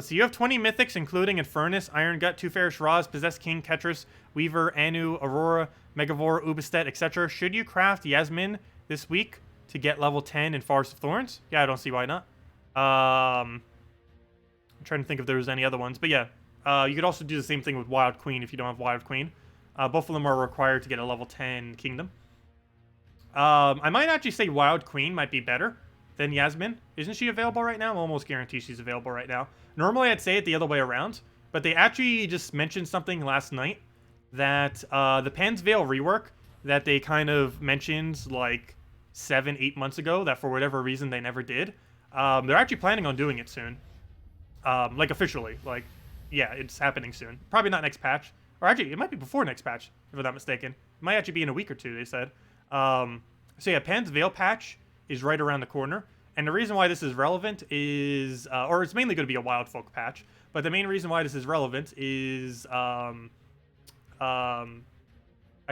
see. You have 20 mythics, including Infernus, Iron Gut, 2 Fairish Raws, Possessed King, Ketris, Weaver, Anu, Aurora, Megavore, Ubistet, etc. Should you craft Yasmin this week to get level 10 in Forest of Thorns? Yeah, I don't see why not. I'm trying to think if there was any other ones, but yeah. You could also do the same thing with Wild Queen if you don't have Wild Queen. Both of them are required to get a level 10 kingdom. I might actually say Wild Queen might be better than Yasmin. Isn't she available right now? I'm almost guaranteed she's available right now. Normally I'd say it the other way around, but they actually just mentioned something last night that the Pan's Veil rework that they kind of mentioned like 7-8 months ago that for whatever reason they never did. They're actually planning on doing it soon. Like officially. Like, yeah, it's happening soon. Probably not next patch. Or actually, it might be before next patch, if I'm not mistaken. It might actually be in a week or two, they said. So yeah, Pan's Veil patch is right around the corner. And the reason why this is relevant is... or it's mainly going to be a Wild Folk patch. But the main reason why this is relevant is... I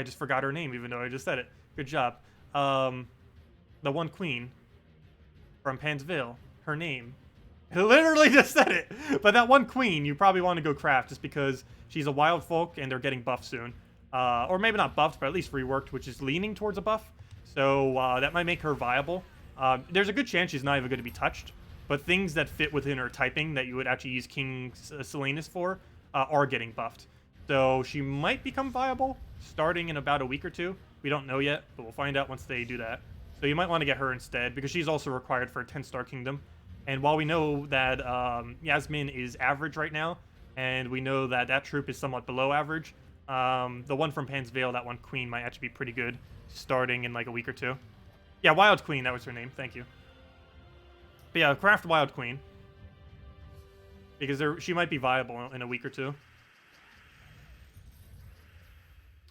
just forgot her name, even though I just said it. Good job. The one queen from Pan's Veil. Her name. I literally just said it. But that one queen, you probably want to go craft just because she's a Wild Folk and they're getting buffed soon. Or maybe not buffed, but at least reworked, which is leaning towards a buff. So that might make her viable. There's a good chance she's not even going to be touched. But things that fit within her typing that you would actually use King Selenis for are getting buffed. So she might become viable starting in about a week or two. We don't know yet, but we'll find out once they do that. So you might want to get her instead because she's also required for a 10-star kingdom. And while we know that Yasmin is average right now, and we know that that troop is somewhat below average, the one from Pan's Veil, that one queen, might actually be pretty good starting in like a week or two. Yeah, Wild Queen, that was her name. Thank you. But yeah, craft Wild Queen. Because she might be viable in a week or two.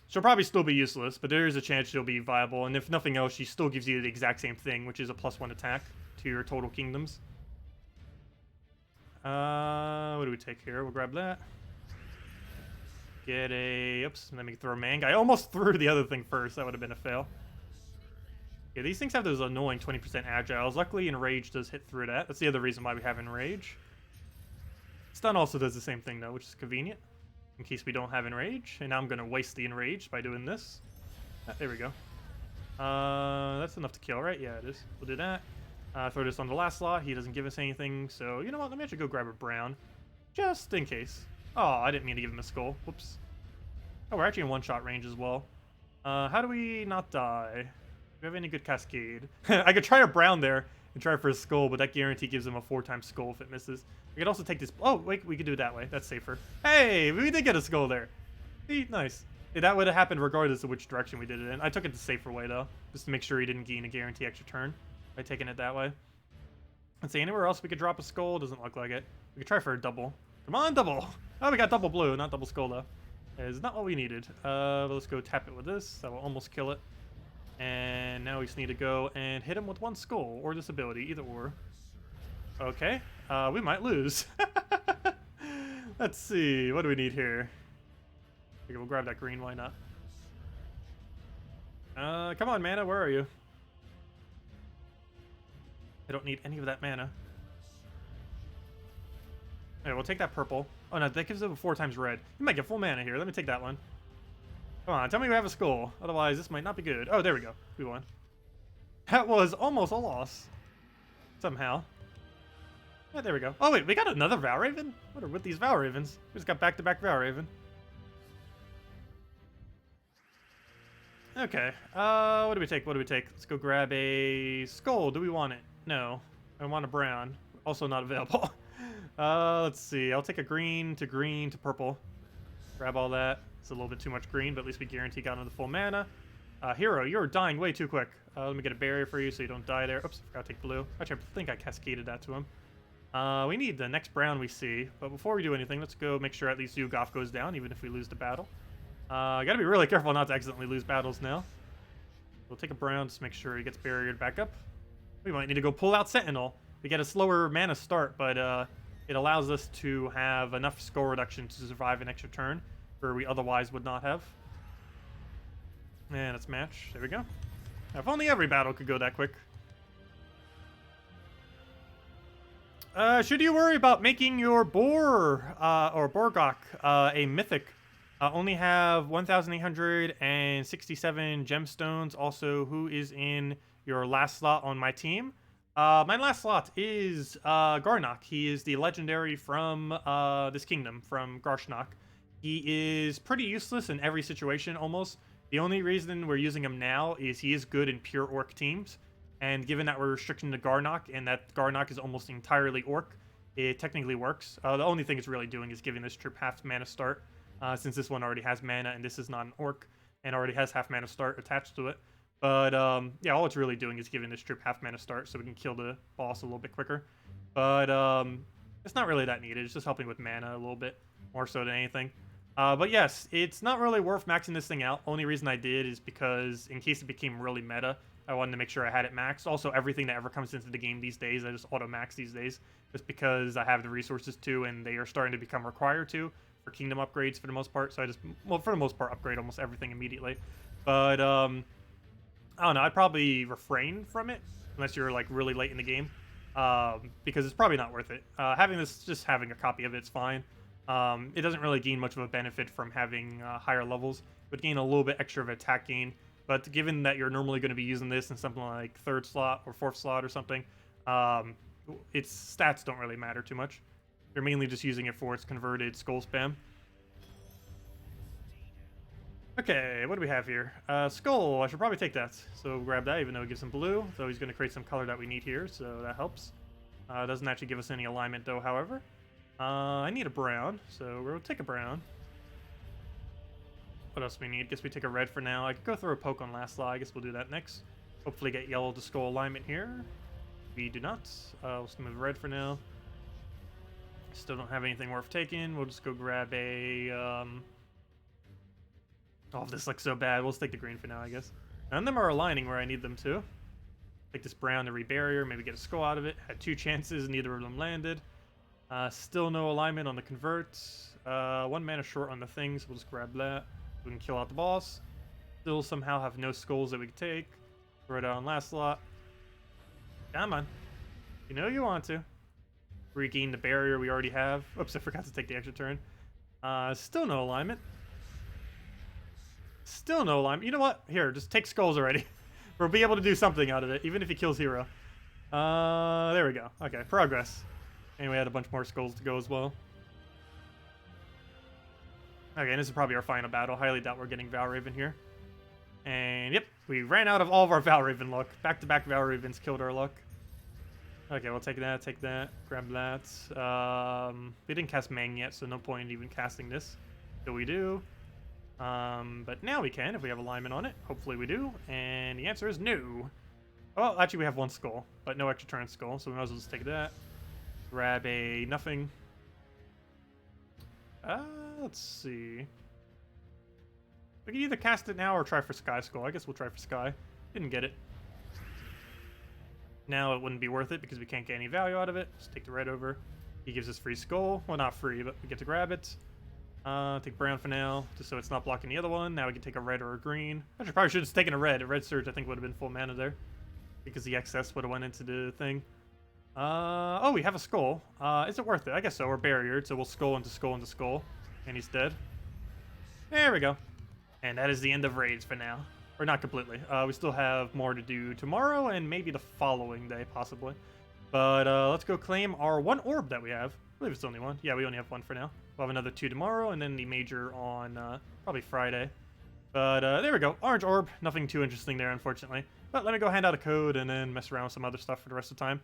She'll probably still be useless, but there is a chance she'll be viable. And if nothing else, she still gives you the exact same thing, which is a +1 attack to your total kingdoms. What do we take here? We'll grab that. Get a... Oops, let me throw a Mang. I almost threw the other thing first. That would have been a fail. Yeah, these things have those annoying 20% agiles. Luckily, Enrage does hit through that. That's the other reason why we have Enrage. Stun also does the same thing, though, which is convenient. In case we don't have Enrage. And now I'm going to waste the Enrage by doing this. There we go. That's enough to kill, right? Yeah, it is. We'll do that. Throw this on the last slot. He doesn't give us anything. So, you know what? Let me actually go grab a brown. Just in case. Oh, I didn't mean to give him a skull. Whoops. Oh, we're actually in one-shot range as well. How do we not die? Do we have any good cascade? I could try a brown there and try for a skull, but that guarantee gives him a 4-time skull if it misses. We could also take this... Oh, wait, we could do it that way. That's safer. Hey, we did get a skull there. See, nice. Yeah, that would have happened regardless of which direction we did it in. I took it the safer way, though, just to make sure he didn't gain a guarantee extra turn by taking it that way. Let's see, anywhere else we could drop a skull? Doesn't look like it. We could try for a double. Come on, double! Oh, we got double blue, not double skull, though. It's not what we needed. But let's go tap it with this. That will almost kill it. And now we just need to go and hit him with one skull or this ability, either or. Okay, we might lose. Let's see, what do we need here? Okay, we'll grab that green, why not? Come on, mana, where are you? I don't need any of that mana. Okay, we'll take that purple. Oh no, that gives it 4 times red. You might get full mana here. Let me take that one. Come on, tell me we have a skull. Otherwise, this might not be good. Oh, there we go. We won. That was almost a loss. Somehow. Oh, there we go. Oh, wait, we got another Valraven? What are with these Valravens? We just got back-to-back Valraven. Okay, what do we take? What do we take? Let's go grab a skull. Do we want it? No. I want a brown. Also not available. Let's see. I'll take a green to purple. Grab all that. It's a little bit too much green, but at least we guarantee got another full mana. Hero, you're dying way too quick. Let me get a barrier for you so you don't die there. Oops, I forgot to take blue. Actually, I think I cascaded that to him. We need the next brown we see, but before we do anything, let's go make sure at least Yugoff goes down, even if we lose the battle. Gotta be really careful not to accidentally lose battles now. We'll take a brown just to make sure he gets barriered back up. We might need to go pull out Sentinel. We get a slower mana start, but it allows us to have enough score reduction to survive an extra turn, where we otherwise would not have. And let's match. There we go. Now, if only every battle could go that quick. Should you worry about making your Boar, or Borgok, a Mythic? Only have 1,867 gemstones. Also, who is in your last slot on my team? My last slot is Garnock. He is the legendary from this kingdom, from Garshnock. He is pretty useless in every situation, almost. The only reason we're using him now is he is good in pure Orc teams. And given that we're restricting to Garnock, and that Garnock is almost entirely Orc, it technically works. The only thing it's really doing is giving this troop half mana start. Since this one already has mana and this is not an Orc and already has half mana start attached to it. But yeah, all it's really doing is giving this troop half mana start so we can kill the boss a little bit quicker. But it's not really that needed. It's just helping with mana a little bit more so than anything. But yes, it's not really worth maxing this thing out. Only reason I did is because in case it became really meta, I wanted to make sure I had it maxed. Also, everything that ever comes into the game these days, I just auto-max these days. Just because I have the resources to and they are starting to become required to. For kingdom upgrades for the most part, so I just, well, for the most part, upgrade almost everything immediately. But I don't know, I'd probably refrain from it unless you're like really late in the game, because it's probably not worth it. Having this, just having a copy of it's fine. It doesn't really gain much of a benefit from having higher levels. It would gain a little bit extra of attack gain, but given that you're normally going to be using this in something like 3rd slot or 4th slot or something, its stats don't really matter too much. You're mainly just using it for its converted skull spam. Okay, what do we have here? Skull, I should probably take that. So grab that, even though it gives him blue. So he's going to create some color that we need here, so that helps. Doesn't actually give us any alignment though, however. I need a brown, so we'll take a brown. What else do we need? Guess we take a red for now. I could go throw a poke on last slot. I guess we'll do that next. Hopefully get yellow to skull alignment here. We do not. We'll just move red for now. Still don't have anything worth taking. We'll just go grab a, oh, this looks so bad. We'll just take the green for now, I guess. None of them are aligning where I need them to. Take this brown to rebarrier, maybe get a skull out of it. Had 2 chances, neither of them landed. Still no alignment on the converts. 1 mana short on the things. We'll just grab that. We can kill out the boss. Still somehow have no skulls that we can take. Throw it out on last slot. Come on. You know you want to. Regain the barrier we already have. Oops, I forgot to take the extra turn. Still no alignment. Still no alignment. You know what? Here, just take skulls already. We'll be able to do something out of it, even if he kills hero. There we go. Okay, progress. And we had a bunch more skulls to go as well. Okay, and this is probably our final battle. Highly doubt we're getting Valraven here. And yep, we ran out of all of our Valraven luck. Back-to-back Valravens killed our luck. Okay, we'll take that, grab that. We didn't cast Mang yet, so no point in even casting this. So we do. But now we can if we have alignment on it. Hopefully we do. And the answer is no. Well, actually we have 1 skull, but no extra turn skull, so we might as well just take that. Grab a nothing. Let's see. We can either cast it now or try for Sky Skull. I guess we'll try for Sky. Didn't get it. Now it wouldn't be worth it because we can't get any value out of it. Just take the red over. He gives us free skull. Well, not free, but we get to grab it. Take brown for now, just so it's not blocking the other one. Now we can take a red or a green. Actually, probably should have taken a red. A red surge, I think, would have been full mana there. Because the excess would have went into the thing. Oh, we have a skull. Is it worth it? I guess so. We're barriered, so we'll skull into skull into skull. And he's dead. There we go. And that is the end of raids for now. Or not completely. We still have more to do tomorrow and maybe the following day, possibly. But let's go claim our one orb that we have. I believe it's only one. Yeah, we only have one for now. We'll have another 2 tomorrow, and then the major on probably Friday. But there we go. Orange orb. Nothing too interesting there, unfortunately. But let me go hand out a code and then mess around with some other stuff for the rest of the time.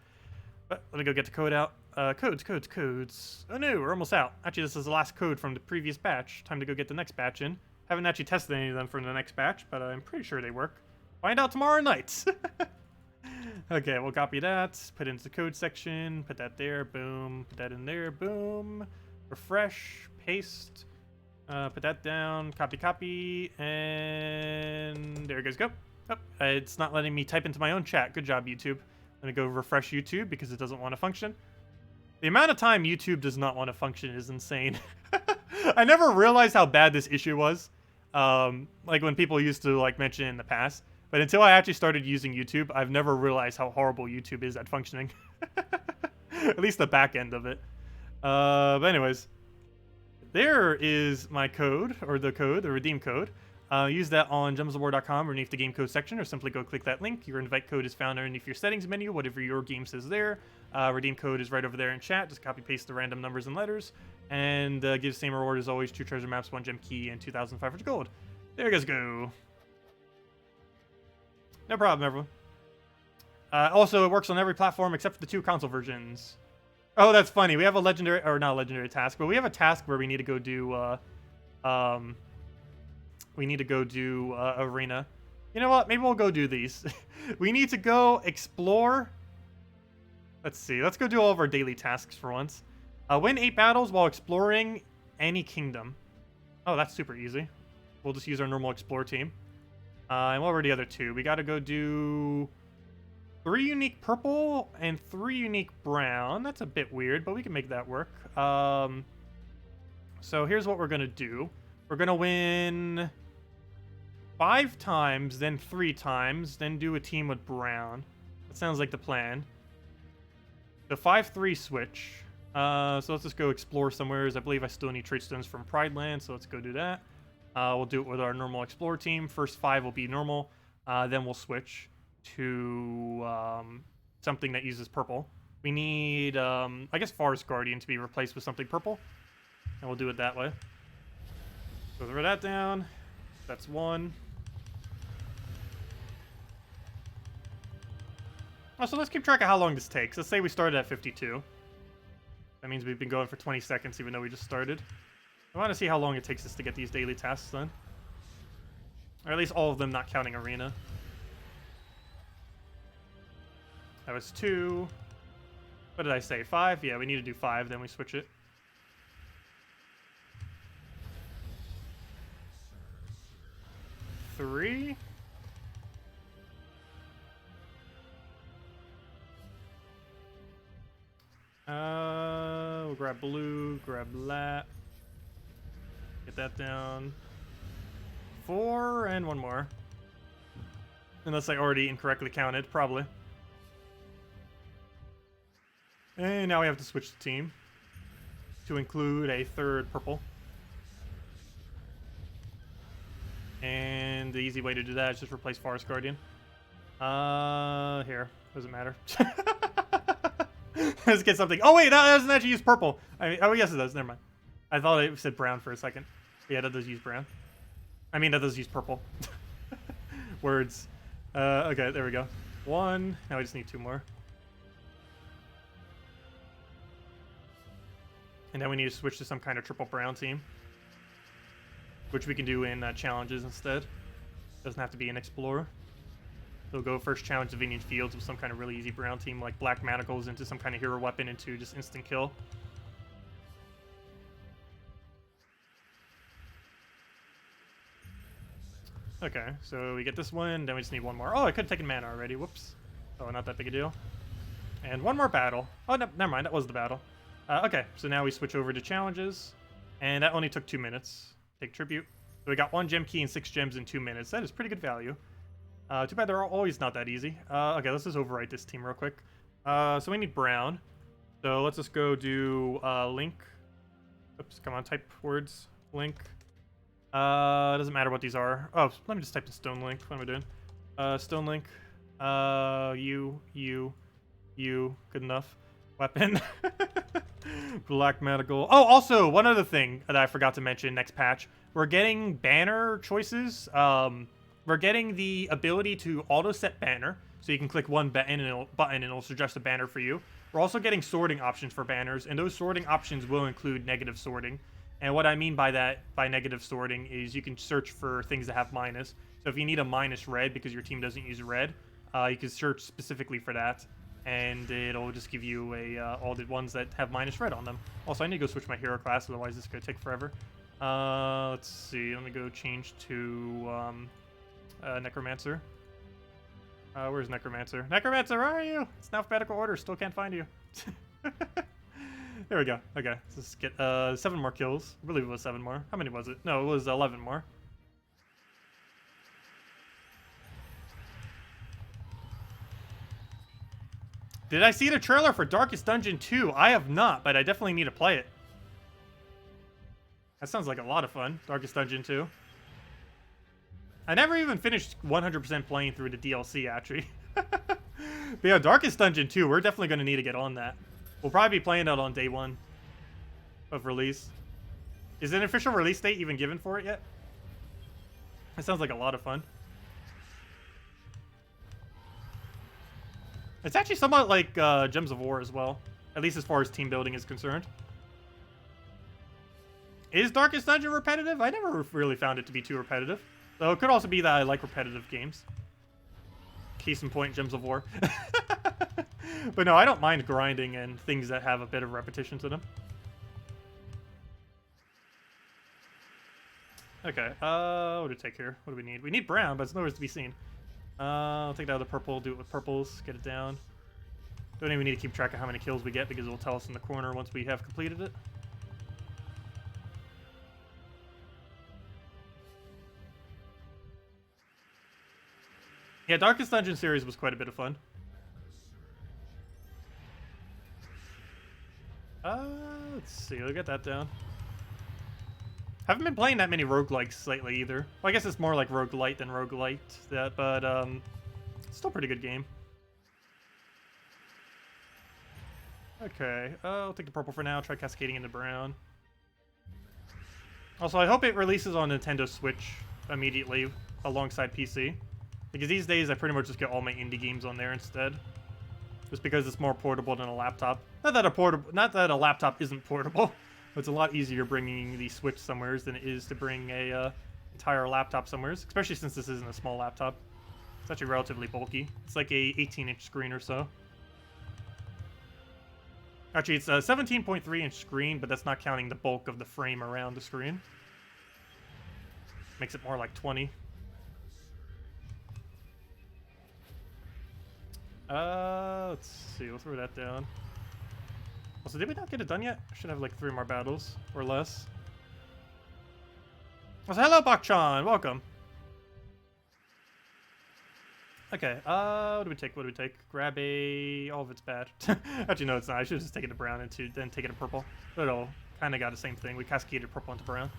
But let me go get the code out. Codes. Oh no, we're almost out. Actually, this is the last code from the previous batch. Time to go get the next batch in. Haven't actually tested any of them for the next batch, but I'm pretty sure they work. Find out tomorrow night. Okay, we'll copy that. Put it into the code section. Put that there. Boom. Put that in there. Boom. Refresh. Paste. Put that down. Copy. And there it goes. Go. Oh, it's not letting me type into my own chat. Good job, YouTube. Let me go refresh YouTube because it doesn't want to function. The amount of time YouTube does not want to function is insane. I never realized how bad this issue was. Like when people used to like mention it in the past. But until I actually started using YouTube, I've never realized how horrible YouTube is at functioning. At least the back end of it. But anyways, there is my code, or the redeem code. Use that on gemsofwar.com underneath the game code section, or simply go click that link. Your invite code is found underneath your settings menu, whatever your game says there. Redeem code is right over there in chat. Just copy paste the random numbers and letters. And give the same reward as always: 2 treasure maps, 1 gem key, and 2,500 gold. There you guys go. No problem, everyone. Also, it works on every platform except for the 2 console versions. Oh, that's funny. We have a legendary, or not legendary task, but we have a task where we need to go do, arena. You know what? Maybe we'll go do these. We need to go explore. Let's see. Let's go do all of our daily tasks for once. Win 8 battles while exploring any kingdom. Oh, that's super easy. We'll just use our normal explore team. And what were the other 2? We got to go do 3 unique purple and 3 unique brown. That's a bit weird, but we can make that work. So here's what we're going to do. We're going to win 5 times, then 3 times, then do a team with brown. That sounds like the plan. The 5-3 switch. So let's just go explore somewhere. I believe I still need trade stones from Pride Land, so let's go do that. We'll do it with our normal Explorer team. First 5 will be normal. Then we'll switch to something that uses purple. We need, I guess, Forest Guardian to be replaced with something purple. And we'll do it that way. So throw that down. That's 1. So let's keep track of how long this takes. Let's say we started at 52. That means we've been going for 20 seconds even though we just started. I want to see how long it takes us to get these daily tasks done. Or at least all of them, not counting arena. That was 2. What did I say? 5? Yeah, we need to do 5, then we switch it. Three. We'll grab blue, grab that. Get that down. 4, and 1 more. Unless I already incorrectly counted, probably. And now we have to switch the team to include a 3rd purple. And the easy way to do that is just replace Forest Guardian. Here. Doesn't matter. Let's get something. Oh wait, that doesn't actually use purple. I mean, oh yes it does. Never mind. I thought it said brown for a second. Yeah, that does use brown. I mean, that does use purple. Words. Okay, there we go. 1. Now we just need 2 more. And then we need to switch to some kind of triple brown team. Which we can do in challenges instead. Doesn't have to be an explorer. So we'll go first challenge the Vineyard Fields with some kind of really easy brown team like Black Manacles into some kind of hero weapon into just instant kill. Okay, so we get this one, then we just need 1 more. Oh, I could have taken mana already. Whoops. Oh, not that big a deal. And 1 more battle. Oh, no, never mind. That was the battle. Okay, so now we switch over to challenges. And that only took 2 minutes. Take tribute. So we got 1 gem key and 6 gems in 2 minutes. That is pretty good value. Too bad they're always not that easy. Okay, let's just overwrite this team real quick. So we need brown. So let's just go do link. Oops, come on, type words. Link. Doesn't matter what these are. Oh, let me just type in stone link. What am I doing? Stone link. You. You, good enough. Weapon. Black Medical. Oh, also, one other thing that I forgot to mention next patch. We're getting banner choices. We're getting the ability to auto-set banner. So you can click one button and it'll suggest a banner for you. We're also getting sorting options for banners, and those sorting options will include negative sorting. And what I mean by that, by negative sorting, is you can search for things that have minus. So if you need a minus red because your team doesn't use red, you can search specifically for that. And it'll just give you all the ones that have minus red on them. Also, I need to go switch my hero class, otherwise this is going to take forever. Let's see. Let me go change to Necromancer. Where's Necromancer? Necromancer, where are you? It's in alphabetical order. Still can't find you. There we go. Okay, let's get 7 more kills. I believe it was 7 more. How many was it? No, it was 11 more. Did I see the trailer for Darkest Dungeon 2? I have not, but I definitely need to play it. That sounds like a lot of fun, Darkest Dungeon 2. I never even finished 100% playing through the DLC, actually. But yeah, Darkest Dungeon 2, we're definitely going to need to get on that. We'll probably be playing that on day 1 of release. Is an official release date even given for it yet? That sounds like a lot of fun. It's actually somewhat like Gems of War as well, at least as far as team building is concerned. Is Darkest Dungeon repetitive? I never really found it to be too repetitive. Though it could also be that I like repetitive games. Case in point, Gems of War. But no, I don't mind grinding and things that have a bit of repetition to them. Okay, what do we take here? What do we need? We need brown, but it's nowhere to be seen. I'll take that with the purple, do it with purples, get it down. Don't even need to keep track of how many kills we get because it'll tell us in the corner once we have completed it. Yeah, Darkest Dungeon series was quite a bit of fun. Let's see, we'll get that down. Haven't been playing that many roguelikes lately either. Well, I guess it's more like roguelite than roguelite, but it's still a pretty good game. Okay, I'll take the purple for now, try cascading into brown. Also, I hope it releases on Nintendo Switch immediately alongside PC. Because these days I pretty much just get all my indie games on there instead. Just because it's more portable than a laptop. Not that a laptop isn't portable. But it's a lot easier bringing the Switch somewheres than it is to bring a entire laptop somewheres. Especially since this isn't a small laptop. It's actually relatively bulky. It's like a 18-inch screen or so. Actually, it's a 17.3-inch screen, but that's not counting the bulk of the frame around the screen. Makes it more like 20. Let's see, we'll throw that down. Also, did we not get it done yet? I should have like 3 more battles, or less. Also, hello, Bakchan, welcome. Okay, what do we take, what do we take? Grab a... oh, if it's bad. Actually, no, it's not. I should have just taken it brown and then taken it purple. But it all kind of got the same thing. We cascaded purple into brown.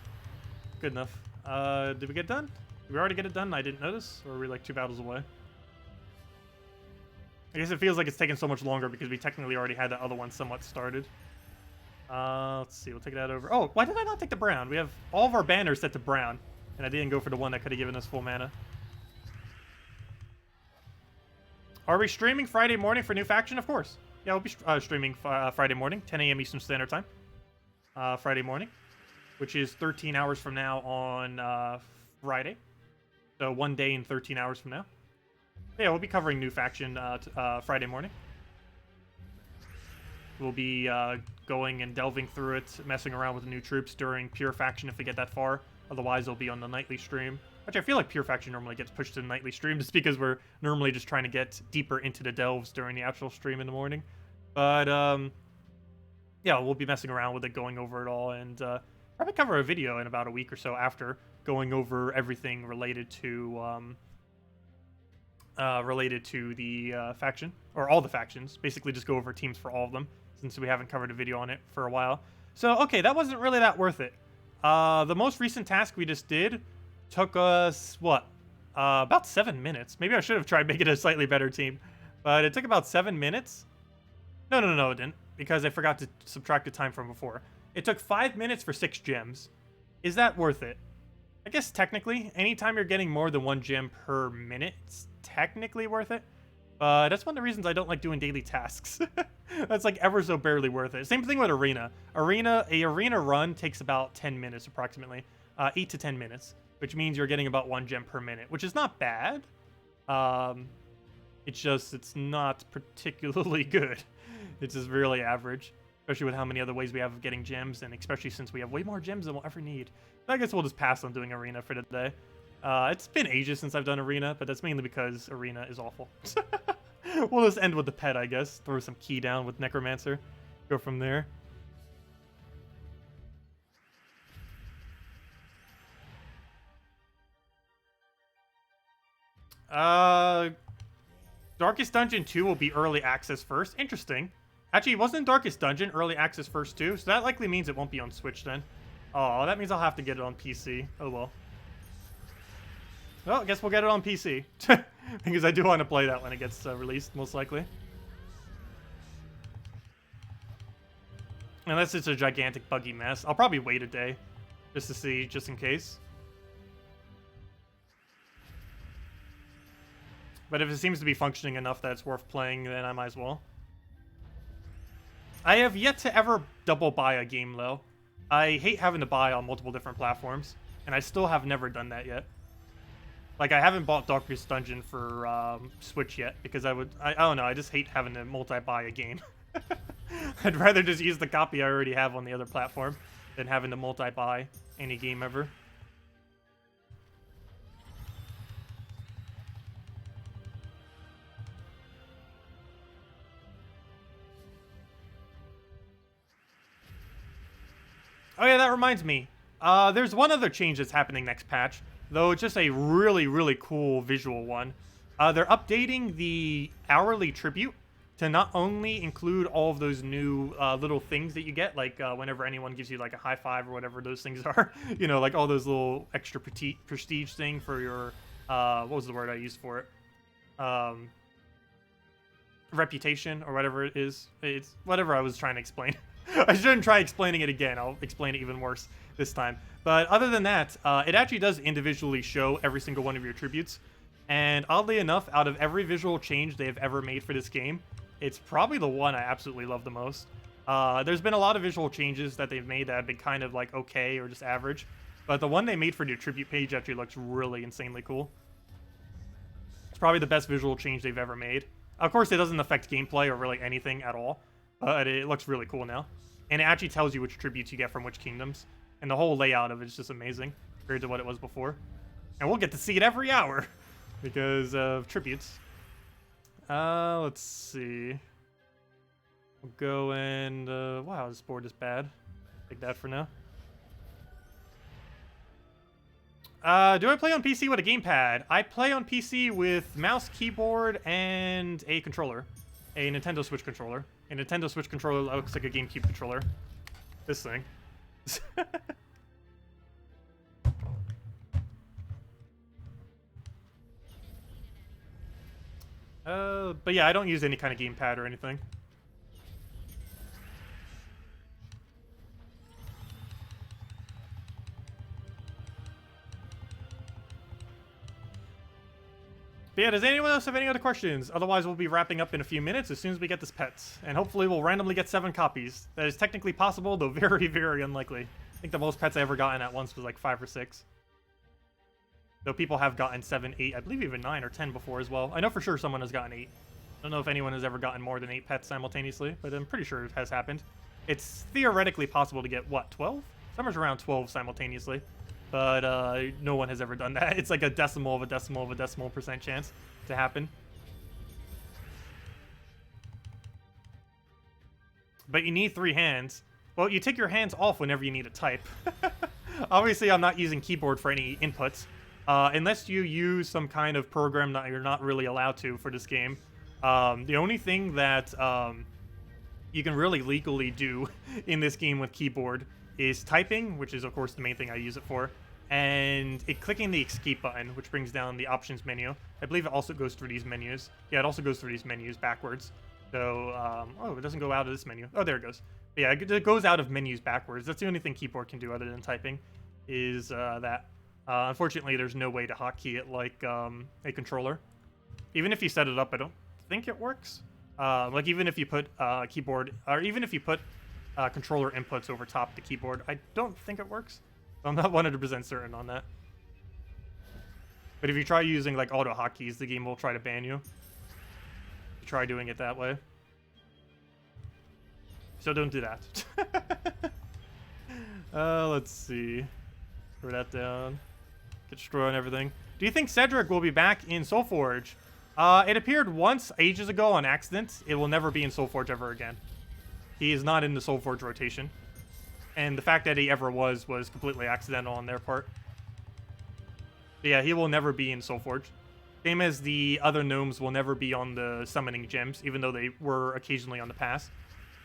Good enough. Did we get done? Did we already get it done? I didn't notice? Or are we like 2 battles away? I guess it feels like it's taking so much longer because we technically already had the other one somewhat started. Let's see, we'll take that over. Oh, why did I not take the brown? We have all of our banners set to brown, and I didn't go for the one that could have given us full mana. Are we streaming Friday morning for new faction? Of course. Yeah, we'll be streaming Friday morning, 10 a.m. Eastern Standard Time. Friday morning, which is 13 hours from now on Friday. So 1 day and 13 hours from now. Yeah, we'll be covering new faction Friday morning. We'll be going and delving through it, messing around with the new troops during Pure Faction if we get that far. Otherwise, it'll be on the nightly stream. Which I feel like Pure Faction normally gets pushed to the nightly stream just because we're normally just trying to get deeper into the delves during the actual stream in the morning. But, yeah, we'll be messing around with it, going over it all, and probably cover a video in about a week or so after going over everything related to the faction, or all the factions. Basically just go over teams for all of them, since we haven't covered a video on it for a while. So, okay, that wasn't really that worth it. The most recent task we just did took us, what, about 7 minutes. Maybe I should have tried making a slightly better team. But it took about 7 minutes. No, it didn't. Because I forgot to subtract the time from before. It took 5 minutes for 6 gems. Is that worth it? I guess technically, anytime you're getting more than 1 gem per minute, it's technically worth it. But that's one of the reasons I don't like doing daily tasks. That's like ever so barely worth it. Same thing with arena. A arena run takes about 10 minutes approximately. 8 to 10 minutes. Which means you're getting about 1 gem per minute. Which is not bad. It's not particularly good. It's just really average. Especially with how many other ways we have of getting gems. And especially since we have way more gems than we'll ever need. I guess we'll just pass on doing arena for today. It's been ages since I've done arena, but that's mainly because arena is awful. We'll just end with the pet, I guess. Throw some key down with Necromancer. Go from there. Darkest Dungeon 2 will be early access first. Interesting. Actually, wasn't Darkest Dungeon early access first too? So that likely means it won't be on Switch then. Oh, that means I'll have to get it on PC. Oh well. Well, I guess we'll get it on PC. Because I do want to play that when it gets released, most likely. Unless it's a gigantic buggy mess. I'll probably wait a day. Just to see, just in case. But if it seems to be functioning enough that it's worth playing, then I might as well. I have yet to ever double buy a game, though. I hate having to buy on multiple different platforms. And I still have never done that yet. Like, I haven't bought Darkest Dungeon for Switch yet, because I don't know, I just hate having to multi-buy a game. I'd rather just use the copy I already have on the other platform than having to multi-buy any game ever. Oh yeah, that reminds me. There's one other change that's happening next patch. Though it's just a really, really cool visual one. They're updating the hourly tribute to not only include all of those new little things that you get, like whenever anyone gives you like a high five or whatever those things are, you know, like all those little extra prestige thing for your, what was the word I used for it? Reputation or whatever it is. It's whatever I was trying to explain. I shouldn't try explaining it again. I'll explain it even worse this time. But other than that, it actually does individually show every single one of your tributes. And oddly enough, out of every visual change they've ever made for this game, it's probably the one I absolutely love the most. There's been a lot of visual changes that they've made that have been kind of like okay or just average. But the one they made for the tribute page actually looks really insanely cool. It's probably the best visual change they've ever made. Of course, it doesn't affect gameplay or really anything at all. But it looks really cool now. And it actually tells you which tributes you get from which kingdoms. And the whole layout of it is just amazing compared to what it was before. And we'll get to see it every hour because of tributes. Let's see. We'll go and... wow, this board is bad. Take that for now. Do I play on PC with a gamepad? I play on PC with mouse, keyboard, and a controller. A Nintendo Switch controller. A Nintendo Switch controller looks like a GameCube controller. This thing. But yeah, I don't use any kind of gamepad or anything. But yeah, does anyone else have any other questions? Otherwise, we'll be wrapping up in a few minutes as soon as we get this pet. And hopefully we'll randomly get 7 copies. That is technically possible, though very, very unlikely. I think the most pets I ever gotten at once was like 5 or 6. Though people have gotten 7, 8, I believe even 9 or 10 before as well. I know for sure someone has gotten 8. I don't know if anyone has ever gotten more than 8 pets simultaneously, but I'm pretty sure it has happened. It's theoretically possible to get, what, 12? Somewhere around 12 simultaneously. But no one has ever done that. It's like a decimal of a decimal of a decimal % chance to happen. But you need 3 hands. Well, you take your hands off whenever you need to type. Obviously, I'm not using keyboard for any inputs. Unless you use some kind of program that you're not really allowed to for this game. The only thing that you can really legally do in this game with keyboard is typing, which is, of course, the main thing I use it for, and clicking the escape button, which brings down the options menu. I believe it also goes through these menus. Yeah, it also goes through these menus backwards. So, oh, it doesn't go out of this menu. Oh, there it goes. But yeah, it goes out of menus backwards. That's the only thing keyboard can do other than typing, is that. Unfortunately, there's no way to hotkey it like a controller. Even if you set it up, I don't think it works. Like even if you put keyboard, or even if you put controller inputs over top the keyboard, I don't think it works. I'm not 100% certain on that. But if you try using like auto hotkeys, the game will try to ban you. Try doing it that way. So don't do that. Let's see. Throw that down. Get destroyed and everything. Do you think Cedric will be back in Soulforge? It appeared once ages ago on accident. It will never be in Soulforge ever again. He is not in the Soulforge rotation. And the fact that he ever was completely accidental on their part. But yeah, he will never be in Soulforge. Same as the other gnomes will never be on the summoning gems, even though they were occasionally on the past.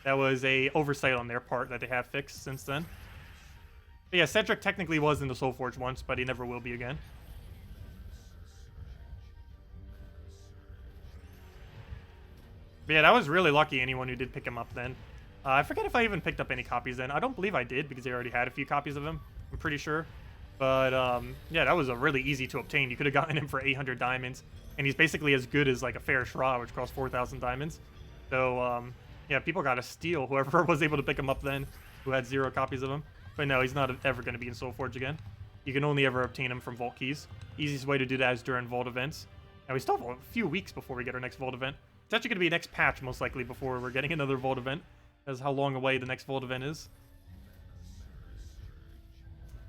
That was a oversight on their part that they have fixed since then. But yeah, Cedric technically was in the Soulforge once, but he never will be again. But yeah, that was really lucky, anyone who did pick him up then. I forget if I even picked up any copies then. I don't believe I did, because they already had a few copies of him, I'm pretty sure. But, yeah, that was a really easy to obtain. You could have gotten him for 800 diamonds, and he's basically as good as, like, a fair Shra, which costs 4,000 diamonds. So, yeah, people got to steal whoever was able to pick him up then, who had 0 copies of him. But no, he's not ever going to be in Soulforge again. You can only ever obtain him from Vault Keys. Easiest way to do that is during Vault events. Now, we still have a few weeks before we get our next Vault event. It's actually going to be next patch, most likely, before we're getting another Vault event. That's how long away the next Vault event is.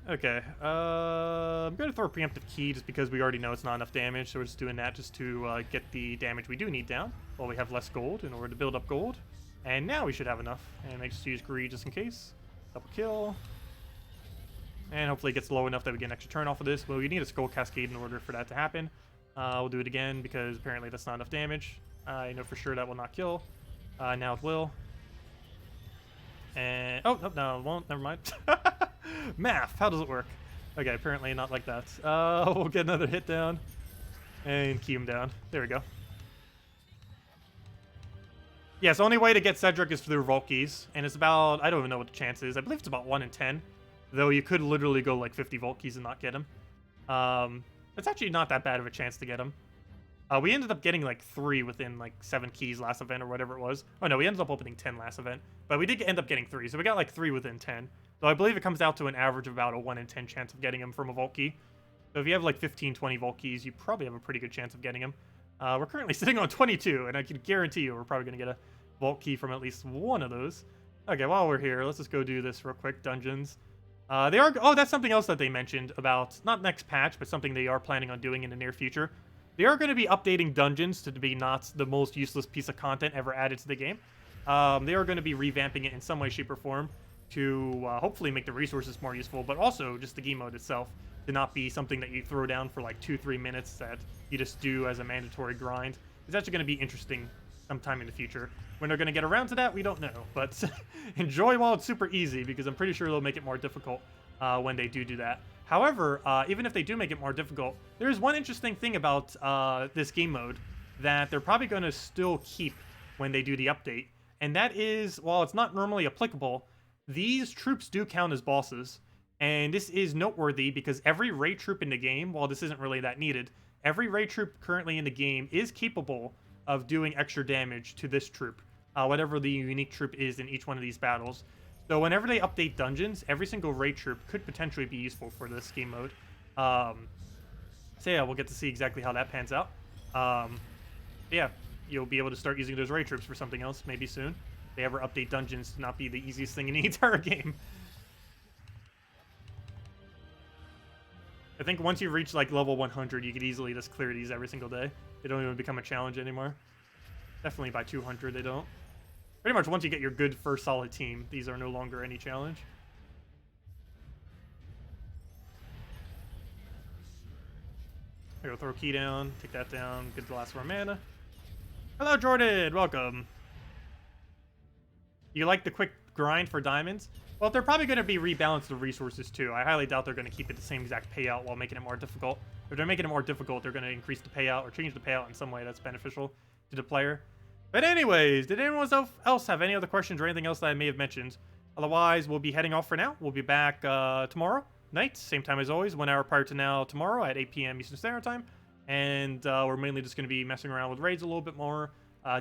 Okay, I'm going to throw a preemptive key just because we already know it's not enough damage, so we're just doing that just to get the damage we do need down while we have less gold in order to build up gold. And now we should have enough. And I just use Greed just in case. Double kill. And hopefully it gets low enough that we get an extra turn off of this. Well, you need a Skull Cascade in order for that to happen. We'll do it again because apparently that's not enough damage. I know for sure that will not kill. Now it will. And oh no, it won't. Never mind. Math. How does it work? Okay, apparently not like that. We'll get another hit down and key him down. There we go. Yeah, so the only way to get Cedric is through Vault Keys, and it's about, I don't even know what the chance is. I believe it's about 1 in 10, though you could literally go like 50 Vault Keys and not get him. It's actually not that bad of a chance to get him. We ended up getting like 3 within like 7 keys last event or whatever it was. Oh no, we ended up opening 10 last event, but we did end up getting 3, so we got like 3 within 10. So I believe it comes out to an average of about a 1 in 10 chance of getting him from a Vault Key. So if you have like 15, 20 Vault Keys, you probably have a pretty good chance of getting him. We're currently sitting on 22, and I can guarantee you we're probably going to get a Vault Key from at least one of those. Okay, while we're here, let's just go do this real quick. Dungeons. They are... Oh, that's something else that they mentioned about, not next patch, but something they are planning on doing in the near future. They are going to be updating dungeons to be not the most useless piece of content ever added to the game. They are going to be revamping it in some way, shape, or form to hopefully make the resources more useful, but also just the game mode itself to not be something that you throw down for like 2-3 minutes that you just do as a mandatory grind. It's actually going to be interesting sometime in the future. When they're going to get around to that, we don't know, but enjoy while it's super easy, because I'm pretty sure they'll make it more difficult when they do that. However, even if they do make it more difficult, there's one interesting thing about this game mode that they're probably going to still keep when they do the update, and that is, while it's not normally applicable, these troops do count as bosses. And this is noteworthy because every raid troop in the game, while this isn't really that needed, every raid troop currently in the game is capable of doing extra damage to this troop, whatever the unique troop is in each one of these battles. So whenever they update dungeons, every single raid troop could potentially be useful for this game mode. So yeah, we'll get to see exactly how that pans out. Yeah, you'll be able to start using those raid troops for something else maybe soon. If they ever update dungeons to not be the easiest thing in the entire game. I think once you reach like level 100, you could easily just clear these every single day. They don't even become a challenge anymore. Definitely by 200 they don't. Pretty much once you get your good first solid team, these are no longer any challenge. Here, we'll throw a key down, take that down, get the last of our mana. Hello Jordan, welcome. You like the quick grind for diamonds? Well, they're probably going to be rebalanced the resources too. I highly doubt they're going to keep it the same exact payout while making it more difficult. If they're making it more difficult, they're going to increase the payout or change the payout in some way that's beneficial to the player. But anyways, did anyone else have any other questions or anything else that I may have mentioned? Otherwise, we'll be heading off for now. We'll be back tomorrow night, same time as always, 1 hour prior to now tomorrow at 8 p.m. Eastern Standard Time. And we're mainly just going to be messing around with raids a little bit more,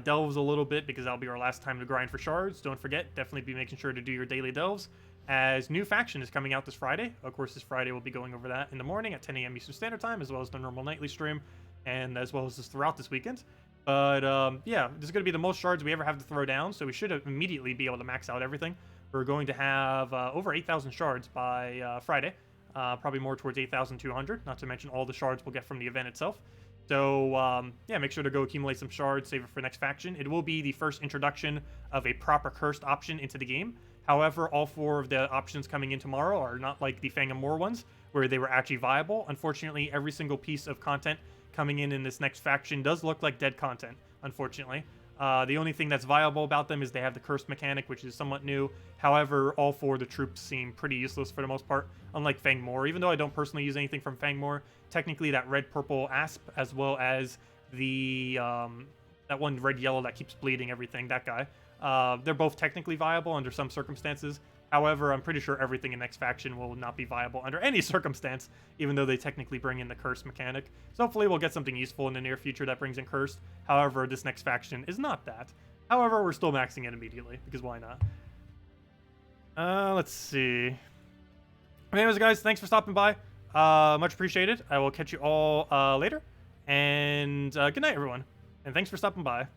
delves a little bit, because that'll be our last time to grind for shards. Don't forget, definitely be making sure to do your daily delves, as new faction is coming out this Friday. Of course, this Friday we'll be going over that in the morning at 10 a.m. Eastern Standard Time, as well as the normal nightly stream, and as well as just throughout this weekend. But yeah, this is going to be the most shards we ever have to throw down, so we should immediately be able to max out everything. We're going to have over 8,000 shards by Friday, probably more towards 8,200, not to mention all the shards we'll get from the event itself. So yeah, make sure to go accumulate some shards, save it for next faction. It will be the first introduction of a proper cursed option into the game. However, all 4 of the options coming in tomorrow are not like the Fangowolf ones, where they were actually viable. Unfortunately, every single piece of content coming in this next faction does look like dead content, unfortunately. The only thing that's viable about them is they have the cursed mechanic, which is somewhat new. However, all 4 of the troops seem pretty useless for the most part, unlike Fangmore. Even though I don't personally use anything from Fangmore, technically that red-purple asp, as well as the that one red-yellow that keeps bleeding everything, that guy, they're both technically viable under some circumstances. However, I'm pretty sure everything in next faction will not be viable under any circumstance, even though they technically bring in the cursed mechanic. So hopefully we'll get something useful in the near future that brings in cursed. However, this next faction is not that. However, we're still maxing it immediately, because why not? Let's see. Anyways, guys, thanks for stopping by. Much appreciated. I will catch you all later. And good night, everyone. And thanks for stopping by.